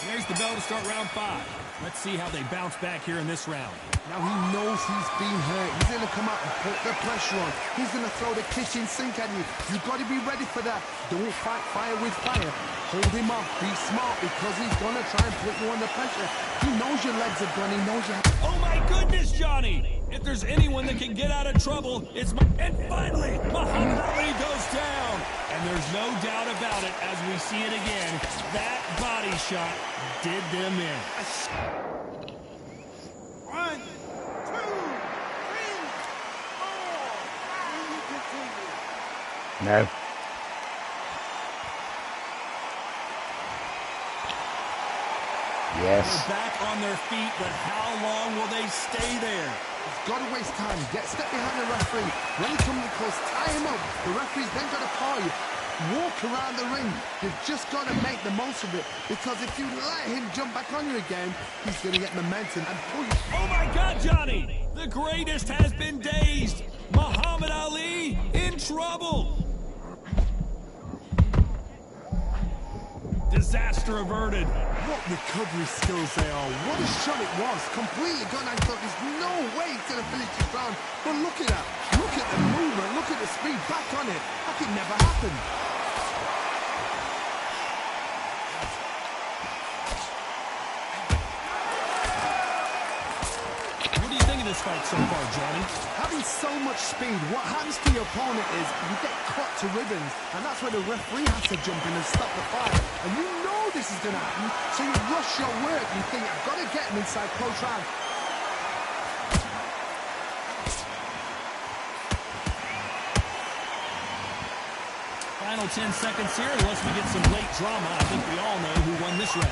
There's the bell to start round 5. Let's see how they bounce back here in this round. now he knows he's been hurt. He's going to come out and put the pressure on. He's going to throw the kitchen sink at you. You've got to be ready for that. Don't fight fire with fire. Hold him off. Be smart because he's going to try and put you under pressure. He knows your legs are gone. He knows you have... Oh my goodness, Johnny! If there's anyone that can get out of trouble, it's And finally, Muhammad Ali goes down! And there's no doubt about it, as we see it again, that body shot did them in. 1, 2, 3, 4. No. Yes. They're back on their feet, but how long will they stay there? He's got to waste time. Get step behind the referee. When he comes close, tie him up. The referee's then got to call you. Walk around the ring. You've just got to make the most of it. Because if you let him jump back on you again, he's going to get momentum and pull you. Oh my God, Johnny! The greatest has been dazed. Muhammad Ali in trouble. Disaster averted. What recovery skills they are. What a shot it was. Completely gone and thought there's no way he's going to finish this round. But look at that. Look at the movement. Look at the speed. Back on it. Like it never happened. What do you think of this fight so far, Johnny? Having so much speed, what happens to your opponent is you get cut to ribbons, and that's where the referee has to jump in and stop the fight. And you know this is going to happen, so you rush your work. You think, I've got to get him inside close round. Final 10 seconds here, unless we get some late drama. I think we all know who won this round.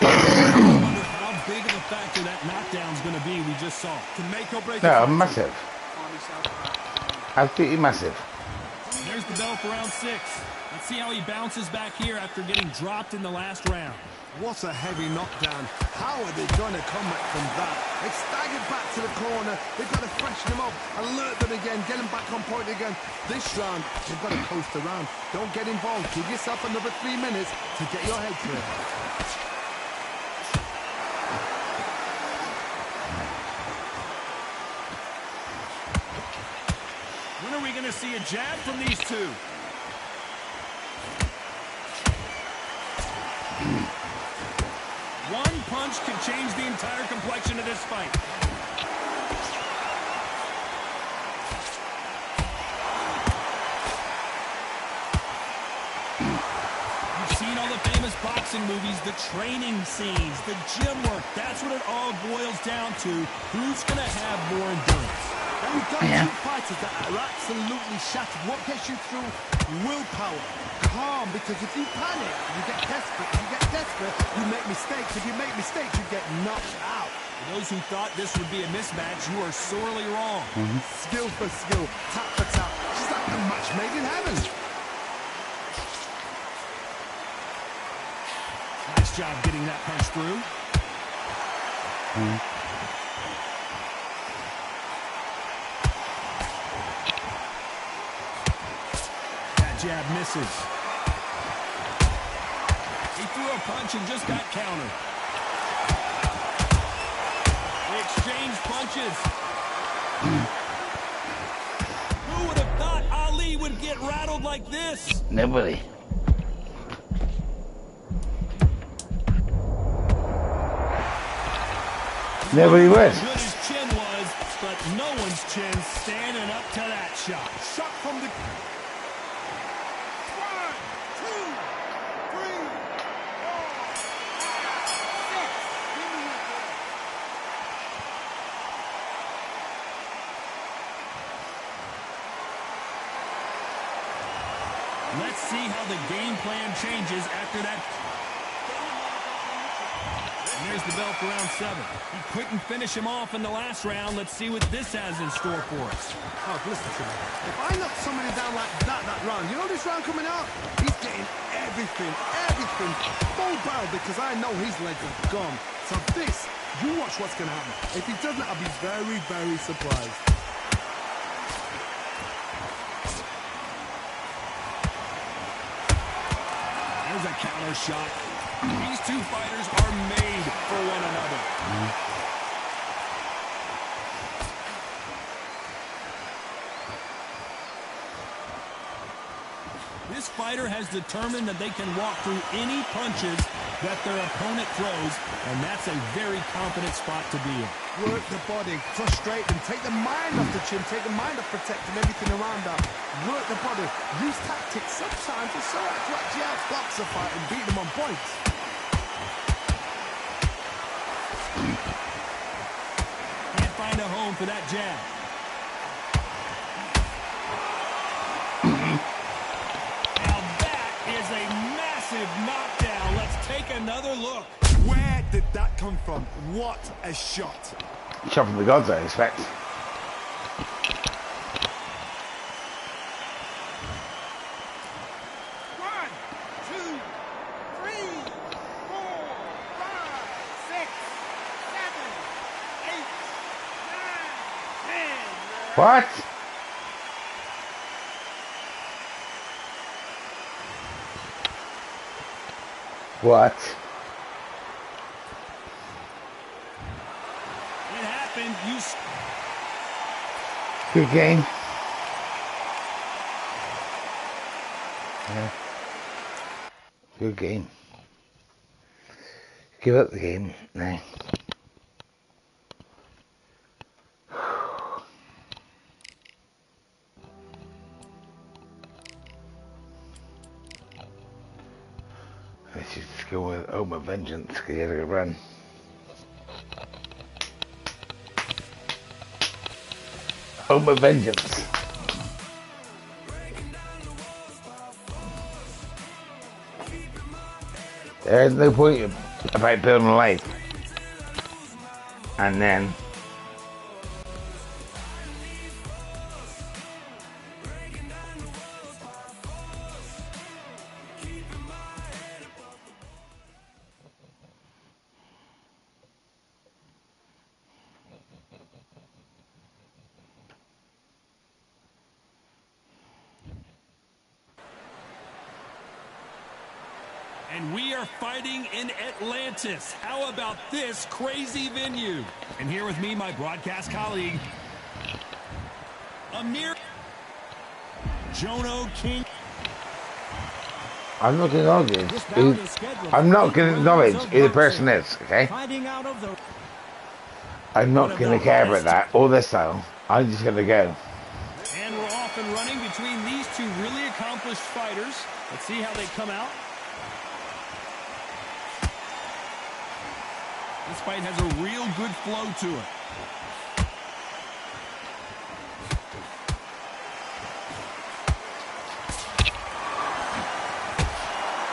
I wonder how big of a factor that knockdown's going to be we just saw. To make or break No, a fight. massive. Absolutely massive. There's the bell for round 6. Let's see how he bounces back here after getting dropped in the last round. What a heavy knockdown. How are they going to come back from that? They staggered back to the corner. They've got to freshen them up, alert them again, get them back on point again. This round, they've got to coast around. Don't get involved. Give yourself another 3 minutes to get your head clear. When are we going to see a jab from these two? One punch can change the entire complexion of this fight. You've seen all the famous boxing movies, the training scenes, the gym work. That's what it all boils down to. Who's going to have more endurance? And we've got two fighters that are absolutely shattered. What gets you through? Willpower. Calm, because if you panic, you get desperate. If you get desperate, you make mistakes. If you make mistakes, you get knocked out. For those who thought this would be a mismatch, you are sorely wrong. Skill for skill, tap for tap. Just like a match made in heaven. Nice job getting that punch through. That jab misses. He threw a punch and just got countered. They exchanged punches. Who would have thought Ali would get rattled like this? Nobody. Nobody would. As good as Chin was, but no one's chin standing up to that shot. Shot from the... 1, 2, 3, 4, 5, 6. Give me your Let's see how the game plan changes after that. And there's the bell for round 7. He couldn't finish him off in the last round. Let's see what this has in store for us. Oh, listen to me. If I knock somebody down like that round, you know this round coming out? He's getting everything, full barrel, because I know his legs are gone. So this, you watch what's going to happen. If he doesn't, I'll be very, very surprised. There's a counter shot. These two fighters are made for one another. This fighter has determined that they can walk through any punches that their opponent throws, and that's a very confident spot to be in. Work the body, frustrate them, take the mind off the chin, take the mind off protecting everything around that. Work the body, use tactics. Sometimes it's so hard to actually outbox a fight and beat them on points. Can't find a home for that jab. Now that is a massive knockdown. Let's take another look. Where did that come from? What a shot. Shot from the gods, I expect. One, two, three, 4, 5, 6, 7, 8, 9, 10. What? What? It happened. Good game. Yeah. Good game. Give up the game now. Let's just go with Oma Vengeance, because he had a good run. Oma Vengeance. There's no point about building a life. And then And we are fighting in Atlantis. How about this crazy venue? And here with me, my broadcast colleague, Amir Jono King. I'm not going to argue. I'm not going to acknowledge who the person is, okay? I'm not going to care about that or their style. I'm just going to go. And we're off and running between these two really accomplished fighters. Let's see how they come out. This fight has a real good flow to it.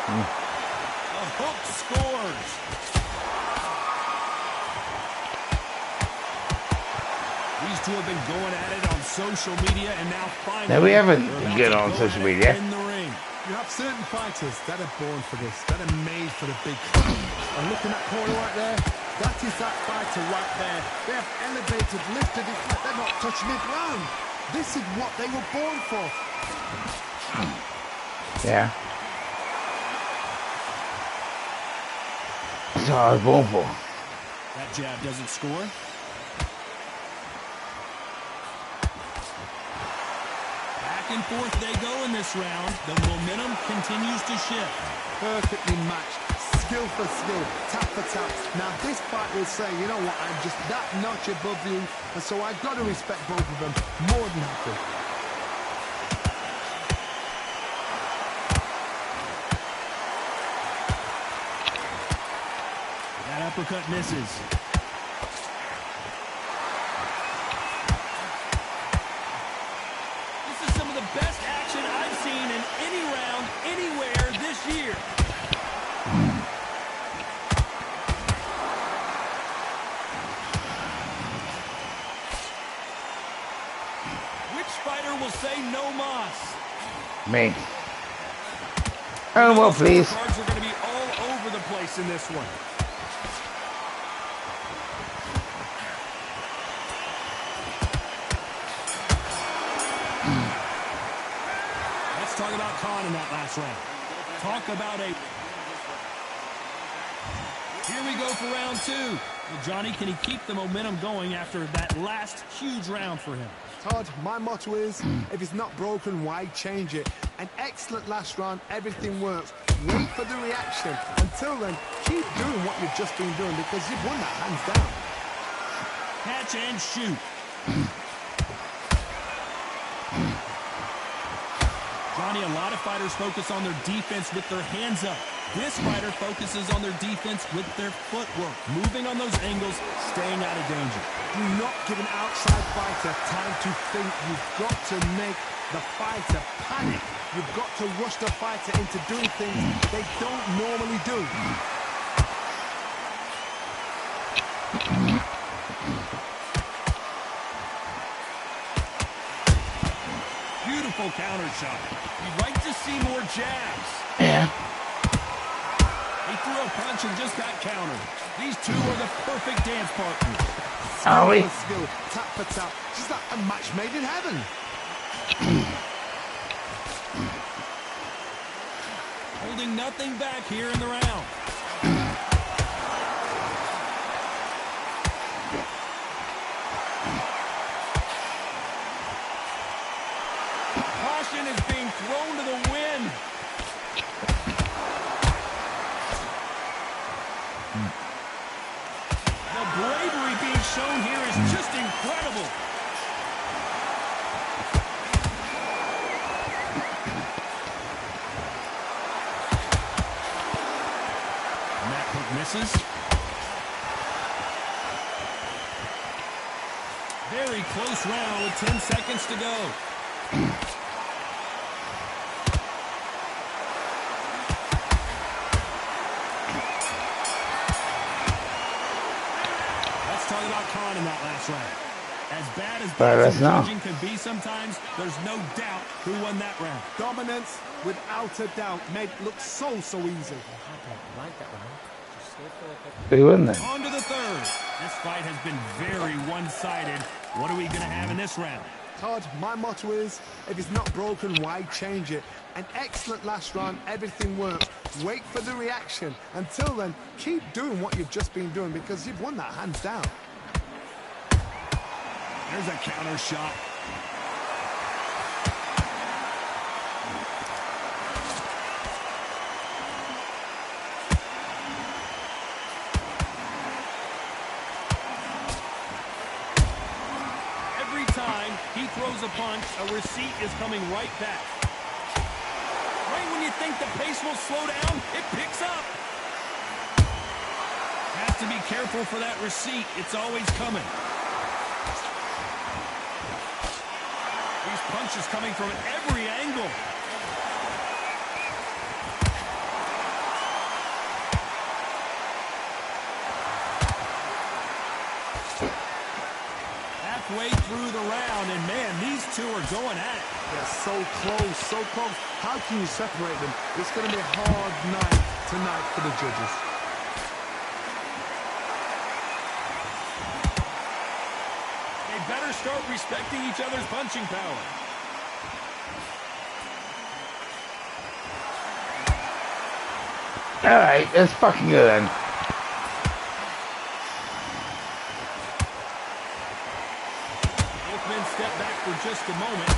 A hook scores. These two have been going at it on social media, and now finally... No, we haven't they're been about on to go social at it media. in the ring. You have certain fighters that are born for this, that are made for the big fight. And look at that corner right there. That is that fighter right there. They have elevated, lifted it, but they're not touching the ground. This is what they were born for. Yeah. That's what I was born for. That jab doesn't score. Back and forth they go in this round. The momentum continues to shift. Perfectly matched. Skill for skill, tap for tap. Now this fight will say, you know what, I'm just that notch above you, and so I've got to respect both of them more than happy. That uppercut misses. This is some of the best action I've seen in any round, anywhere this year. Which fighter will say no mas? Me. Oh, well, please. Cards are going to be all over the place in this one. Let's talk about Khan in that last round. Talk about a... Here we go for round two. Well, Johnny, can he keep the momentum going after that last huge round for him? Todd, my motto is, if it's not broken, why change it? An excellent last round, everything works. Wait for the reaction. Until then, keep doing what you've just been doing because you've won that hands down. Catch and shoot. Johnny, a lot of fighters focus on their defense with their hands up. This fighter focuses on their defense with their footwork, moving on those angles, staying out of danger. Do not give an outside fighter time to think. You've got to make the fighter panic. You've got to rush the fighter into doing things they don't normally do. Beautiful counter shot. You'd like to see more jabs. Yeah. He threw a punch and just got countered. These two are the perfect dance partners. Are we? Skill, tap for tap, just like a match made in heaven. Holding nothing back here in the round. Caution is being thrown to the wind. The bravery being shown here is just incredible. And that hook misses. Very close round with 10 seconds to go. Let's talk about Khan in that last round. As bad as boxing judging can be sometimes, there's no doubt who won that round. Dominance, without a doubt, made it look so easy. Like that round. Just stay focused. Who won then? On to the third. This fight has been very one-sided. What are we going to have in this round? Todd, my motto is, if it's not broken, why change it? An excellent last round, everything works. Wait for the reaction. Until then, keep doing what you've just been doing because you've won that hands down. There's a counter shot. Every time he throws a punch, a receipt is coming right back. Right when you think the pace will slow down, it picks up. Has to be careful for that receipt. It's always coming. These punches coming from every angle. Halfway through the round, and man, these two are going at it. They're so close, so close. How can you separate them? It's going to be a hard night tonight for the judges. They better start respecting each other's punching power. All right, let's fucking go then. Both men step back for just a moment.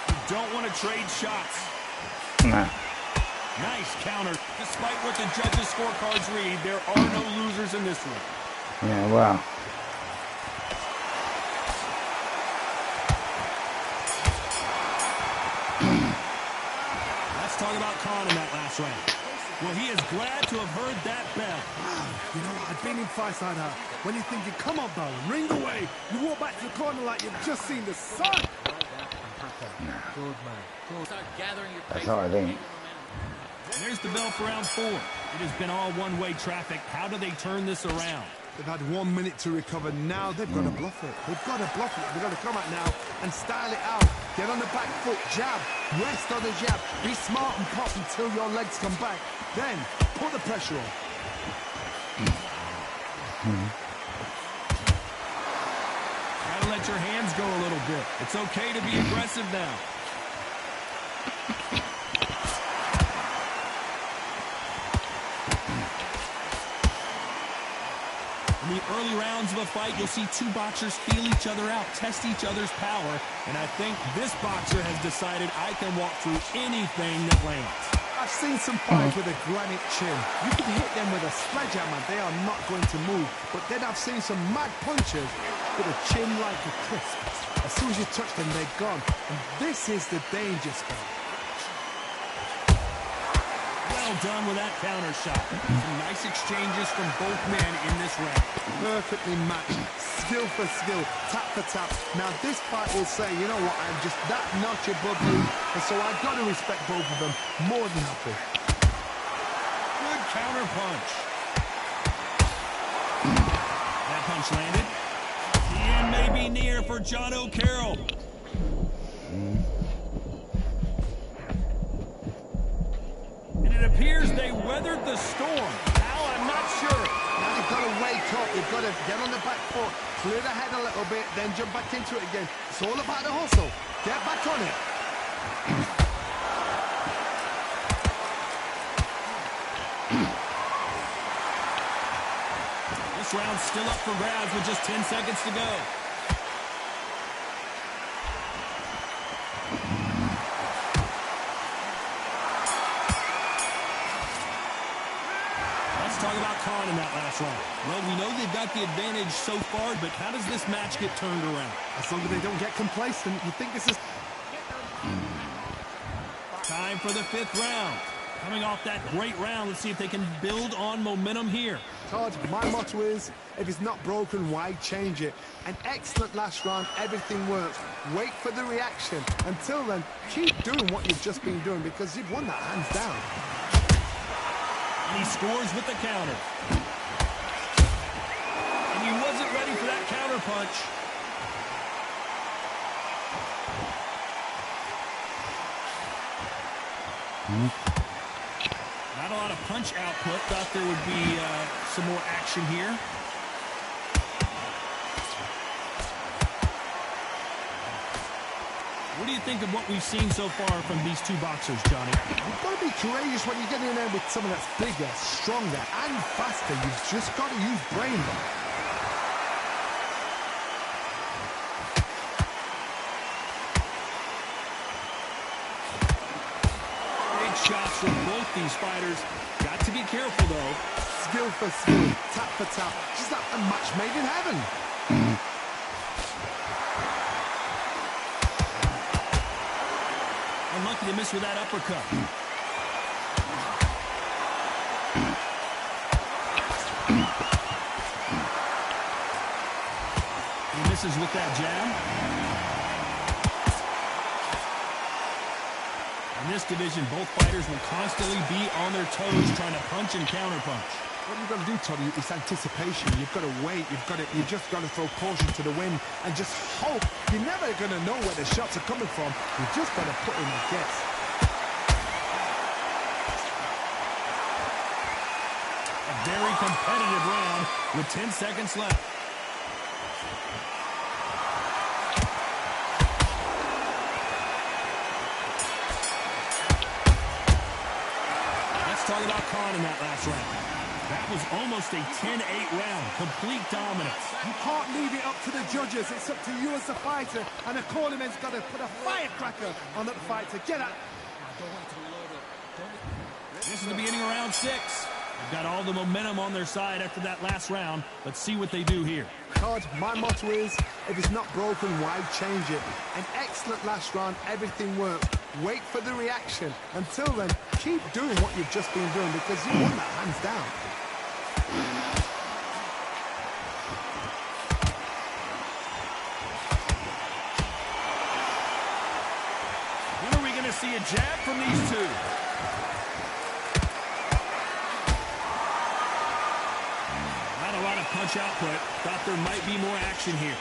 You don't want to trade shots. Nah. Nice counter. Despite what the judges' scorecards read, there are no losers in this one. Yeah, well. Let's talk about Khan in that last round. Well, he is glad to have heard that bell. You know, I I've been in fights like that. When you're thinking, come on, Baron, ring away. You walk back to the corner like you've just seen the sun. Right there, I'm happy. Good man. Good. Start gathering your That's pace. all I think. And there's the bell for round 4. It has been all one-way traffic. How do they turn this around? They've had 1 minute to recover. Now they've got to bluff it. They've got to bluff it. They've got to come out now and style it out. Get on the back foot, jab, rest on the jab. Be smart and pop until your legs come back. Then put the pressure on. Gotta let your hands go a little bit. It's okay to be aggressive now. In the early rounds of a fight, you'll see two boxers feel each other out, test each other's power, and I think this boxer has decided I can walk through anything that lands. I've seen some fights with a granite chin. You can hit them with a sledgehammer, they are not going to move. But then I've seen some mad punchers with a chin like a crisp. As soon as you touch them, they're gone. And this is the danger spot. Well done with that counter shot. Some nice exchanges from both men in this round. Perfectly matched, skill for skill, tap for tap. Now this fight will say, you know what, I'm just that notch above you, and so I've got to respect both of them more than happy. Good counter punch. That punch landed. The end may be near for John O'Carroll. And it appears they weathered the storm. How, I'm not sure. Now you've got to wake up, you've got to get on the back foot, clear the head a little bit, then jump back into it again. It's all about the hustle. Get back on it. This round's still up for grabs with just 10 seconds to go. Let's talk about Khan in that last round. Well, we know they've got the advantage so far, but how does this match get turned around? As long as they don't get complacent, you think this is... Time for the 5th round. Coming off that great round, let's see if they can build on momentum here. Todd, my motto is, if it's not broken, why change it? An excellent last round, everything works. Wait for the reaction. Until then, keep doing what you've just been doing because you've won that hands down. And he scores with the counter. And he wasn't ready for that counter punch. Not a lot of punch output. Thought there would be some more action here. What do you think of what we've seen so far from these two boxers, Johnny? You've got to be courageous when you get in there with someone that's bigger, stronger, and faster. You've just got to use brain. Big shots from both these fighters. Got to be careful, though. Skill for skill, tap for tap. Just like a match made in heaven. Unlucky to miss with that uppercut. He misses with that jab. In this division, both fighters will constantly be on their toes trying to punch and counterpunch. What you've got to do, Toddy, is anticipation. You've got to wait. You just got to throw caution to the wind and just hope. You're never going to know where the shots are coming from. You've just got to put in a guess. A very competitive round with 10 seconds left. Let's talk about Khan in that last round. That was almost a 10-8 round, complete dominance. You can't leave it up to the judges. It's up to you as the fighter. And the cornerman's got to put a firecracker on that fighter. Get up. This is the beginning of round 6. They've got all the momentum on their side after that last round. Let's see what they do here. Todd, my motto is, if it's not broken, why change it? An excellent last round, everything worked. Wait for the reaction. Until then, keep doing what you've just been doing because you won that hands down. jab from these two. Not a lot of punch output. Thought there might be more action here.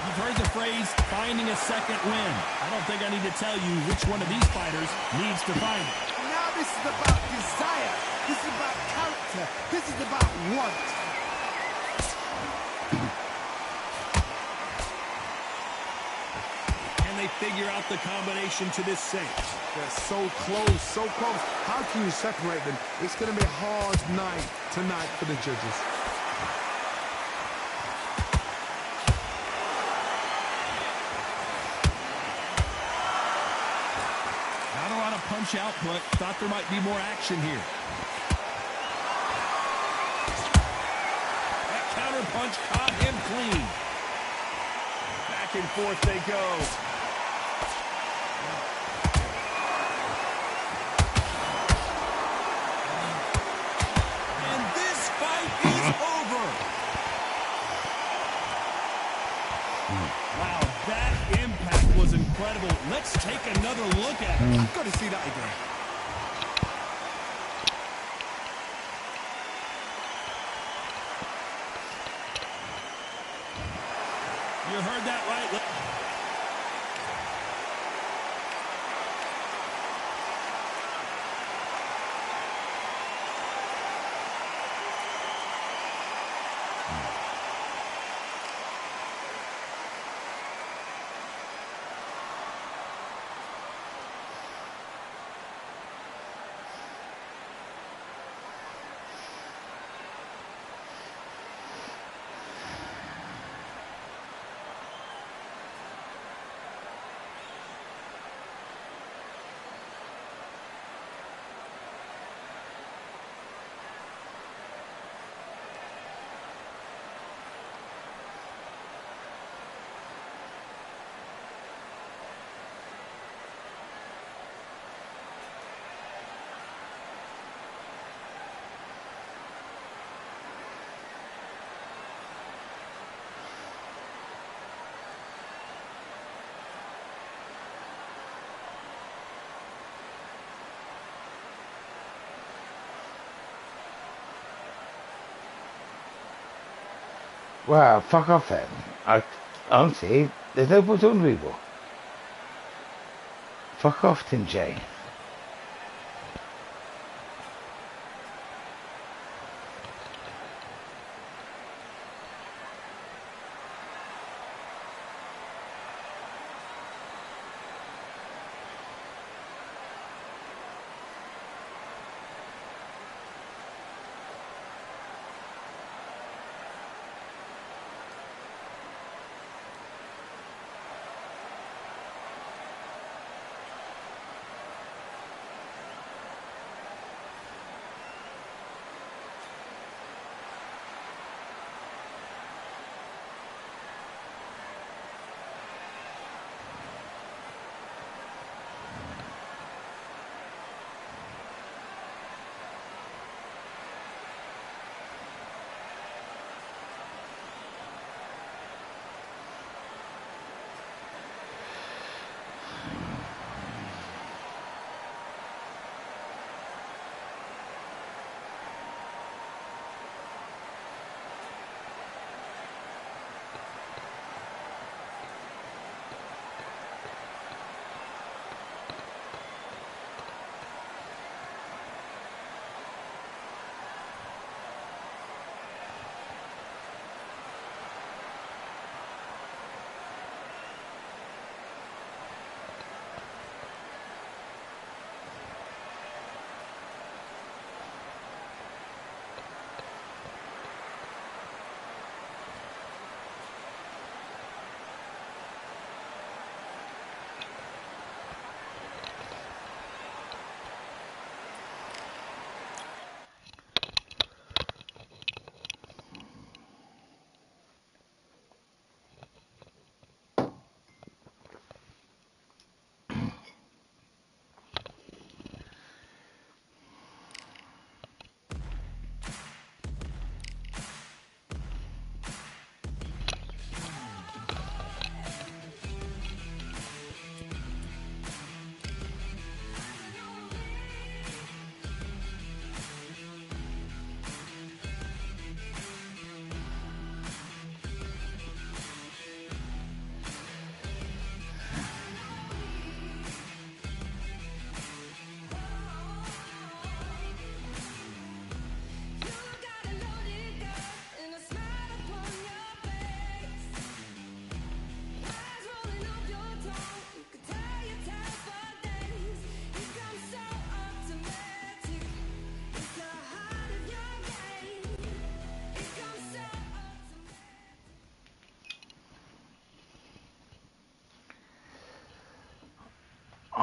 You've heard the phrase, finding a second win. I don't think I need to tell you which one of these fighters needs to find it. Now this is about desire. This is about character. This is about want. Can they figure out the combination to this cinch? They're so close, so close. How can you separate them? It's going to be a hard night tonight for the judges. Not a lot of punch output. Thought there might be more action here. That counter punch caught him clean. Back and forth they go. And this fight is over. Wow, that impact was incredible. Let's take another look at it. I've got to see that again. You heard that right. Well, fuck off then. Honestly, there's no point talking to people. Fuck off, Tim J.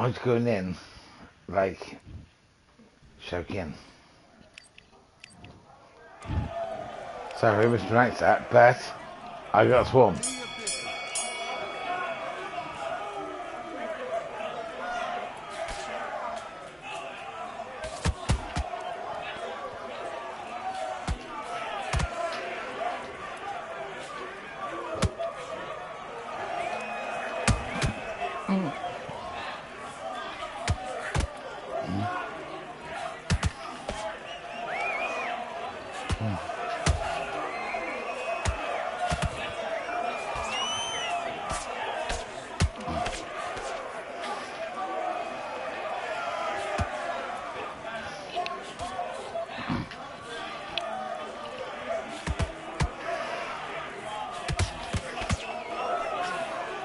I was going in, like, choking. Sorry, Mr. Knight's that, but I got swarmed.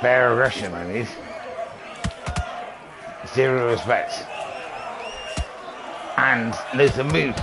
Bare aggression, I need. Zero respect. And there's a move.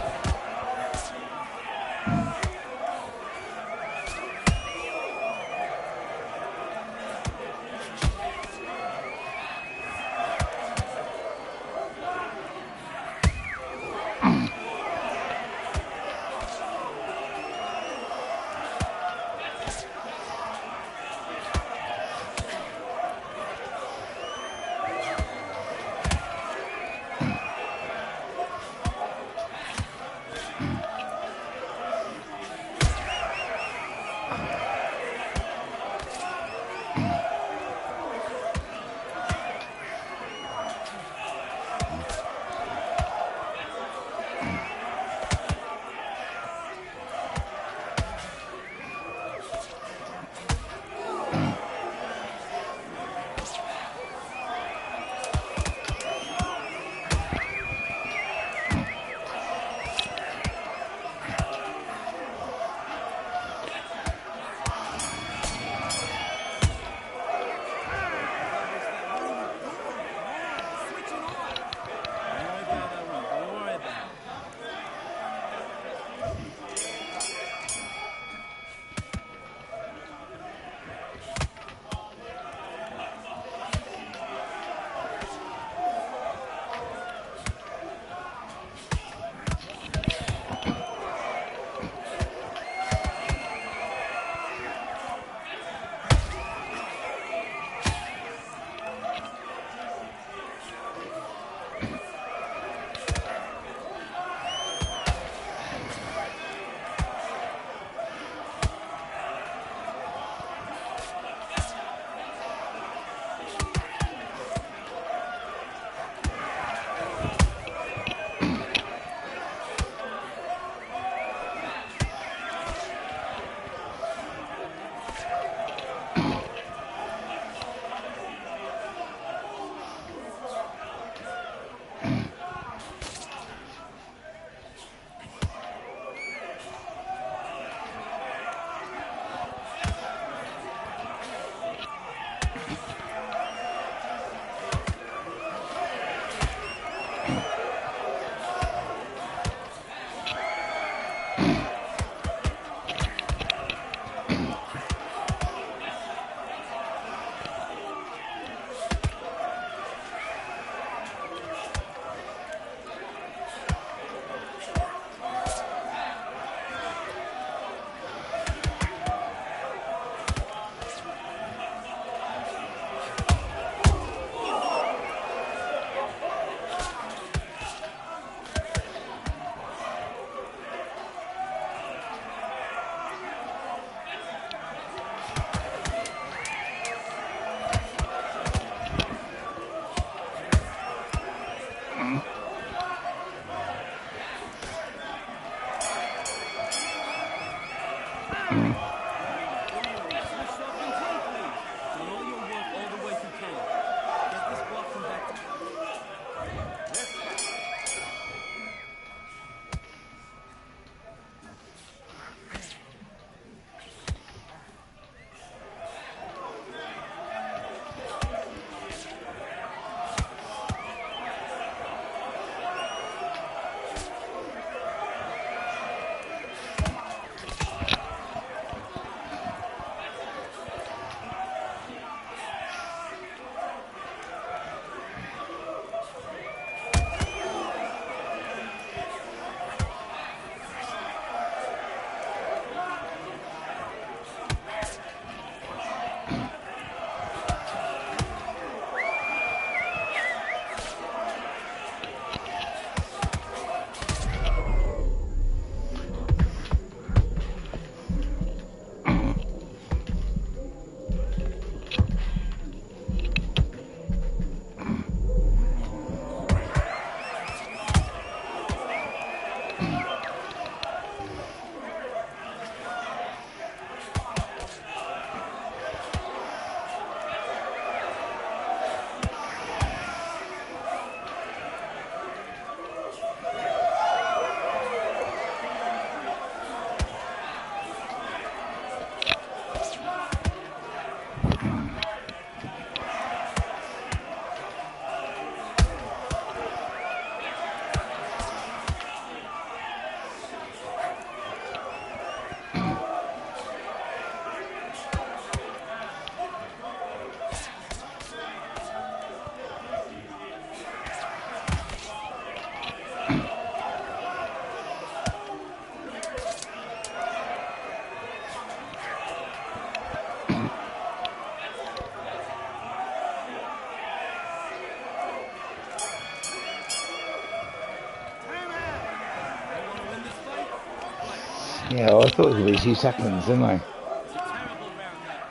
Yeah, well, I thought it would be 2 seconds, didn't I? It's a terrible round that.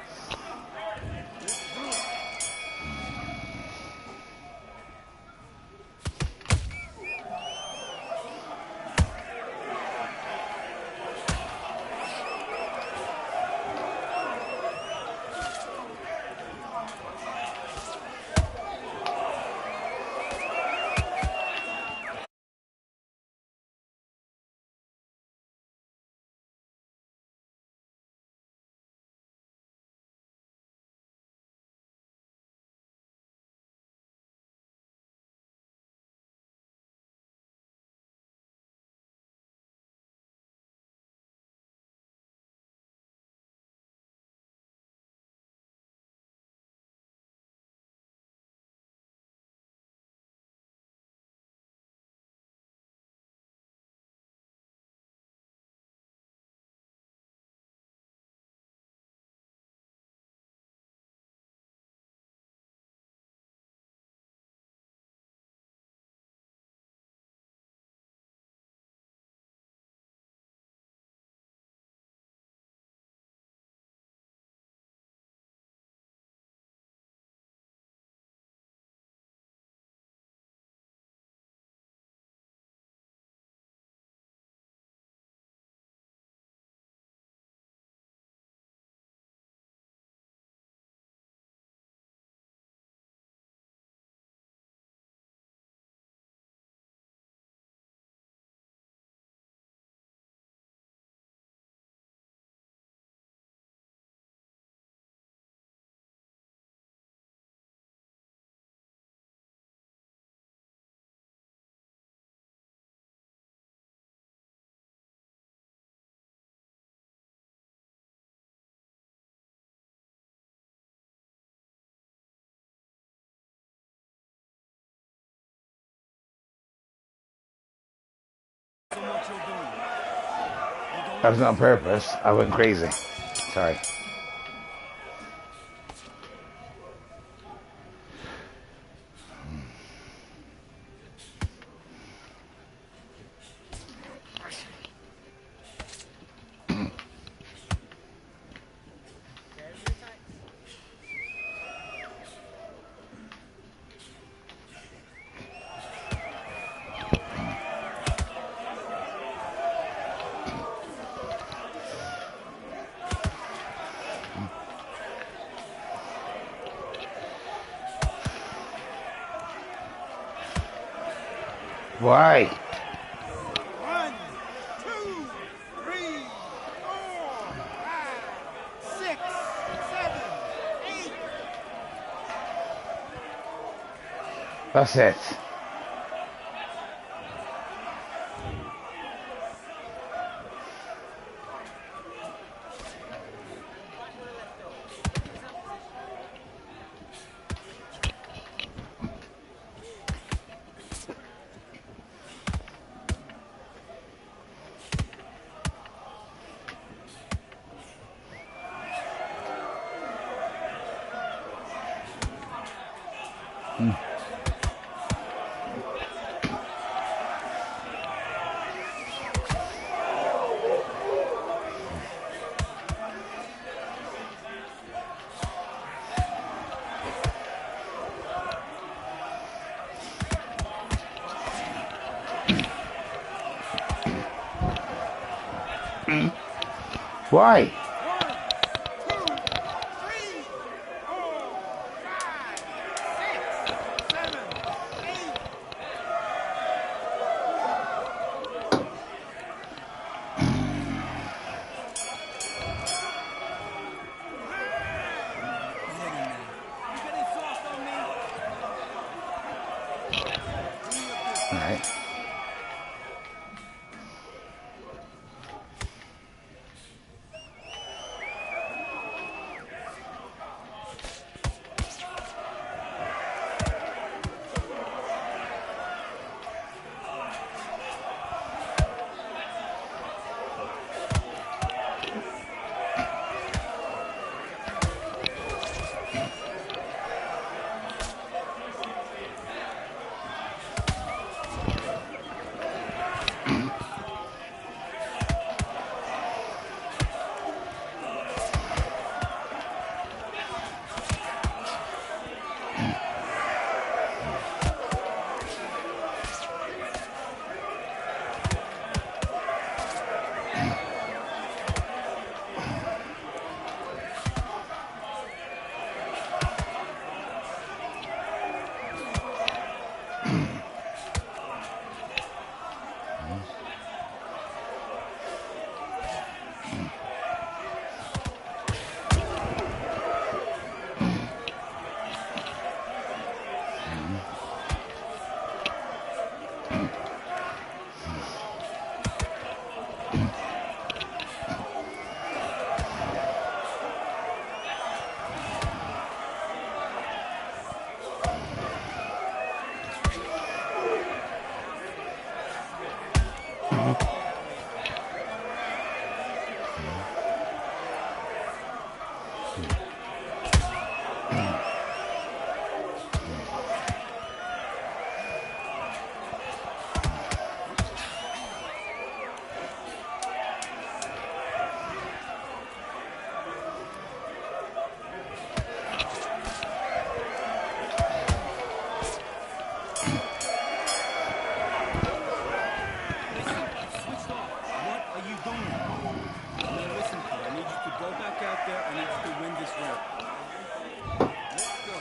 That was not on purpose. I went crazy. Sorry. Why? 1, 2, 3, 4, 5, 6, 7, 8. That's it. Why? 1, 2, 3, 4, 5, 6, 7, 8. You getting soft on me? All right. Switched off. What are you doing? Now listen, kid, I need you to go back out there. I need you to win this round. Let's go.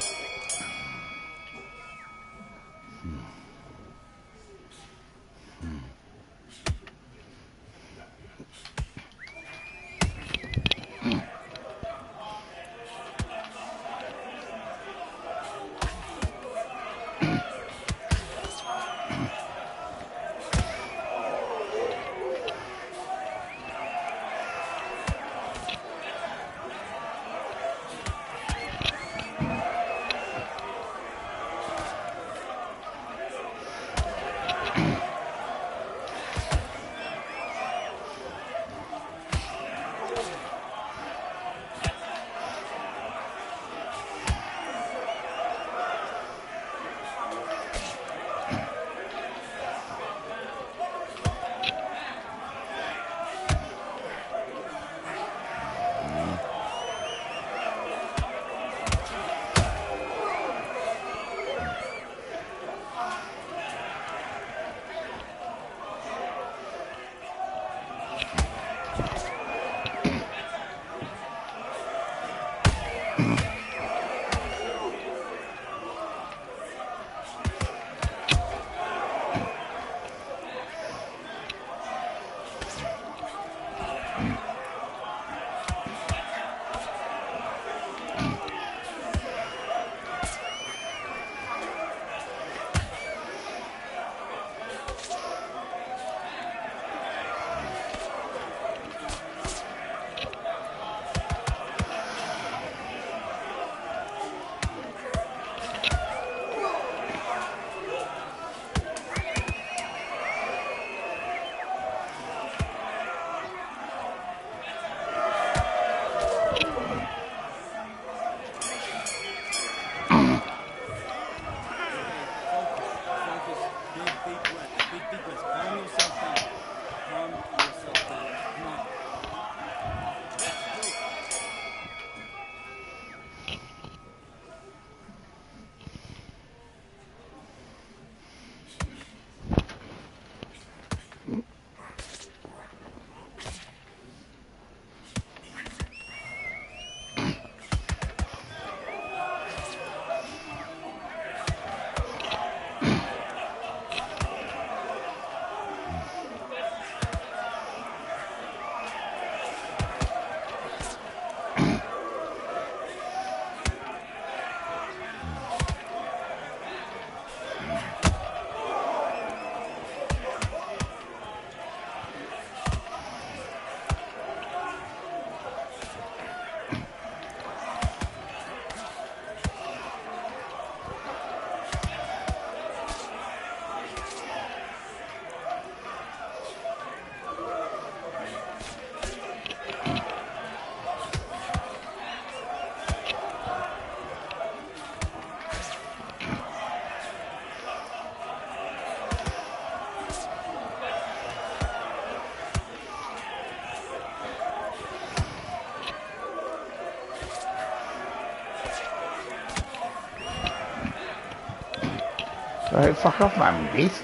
Right, fuck off, man, beast.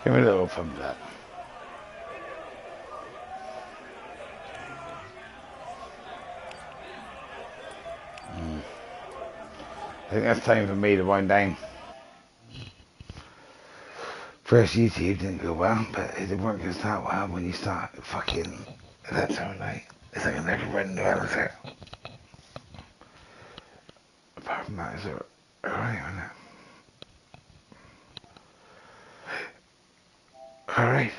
Give me a little thumbs up. I think that's time for me to wind down. First YouTube didn't go well, but it didn't work as that well when you start fucking at that time of night. It's like a never ending well, is it? Apart from that, is it alright, isn't it? Alright.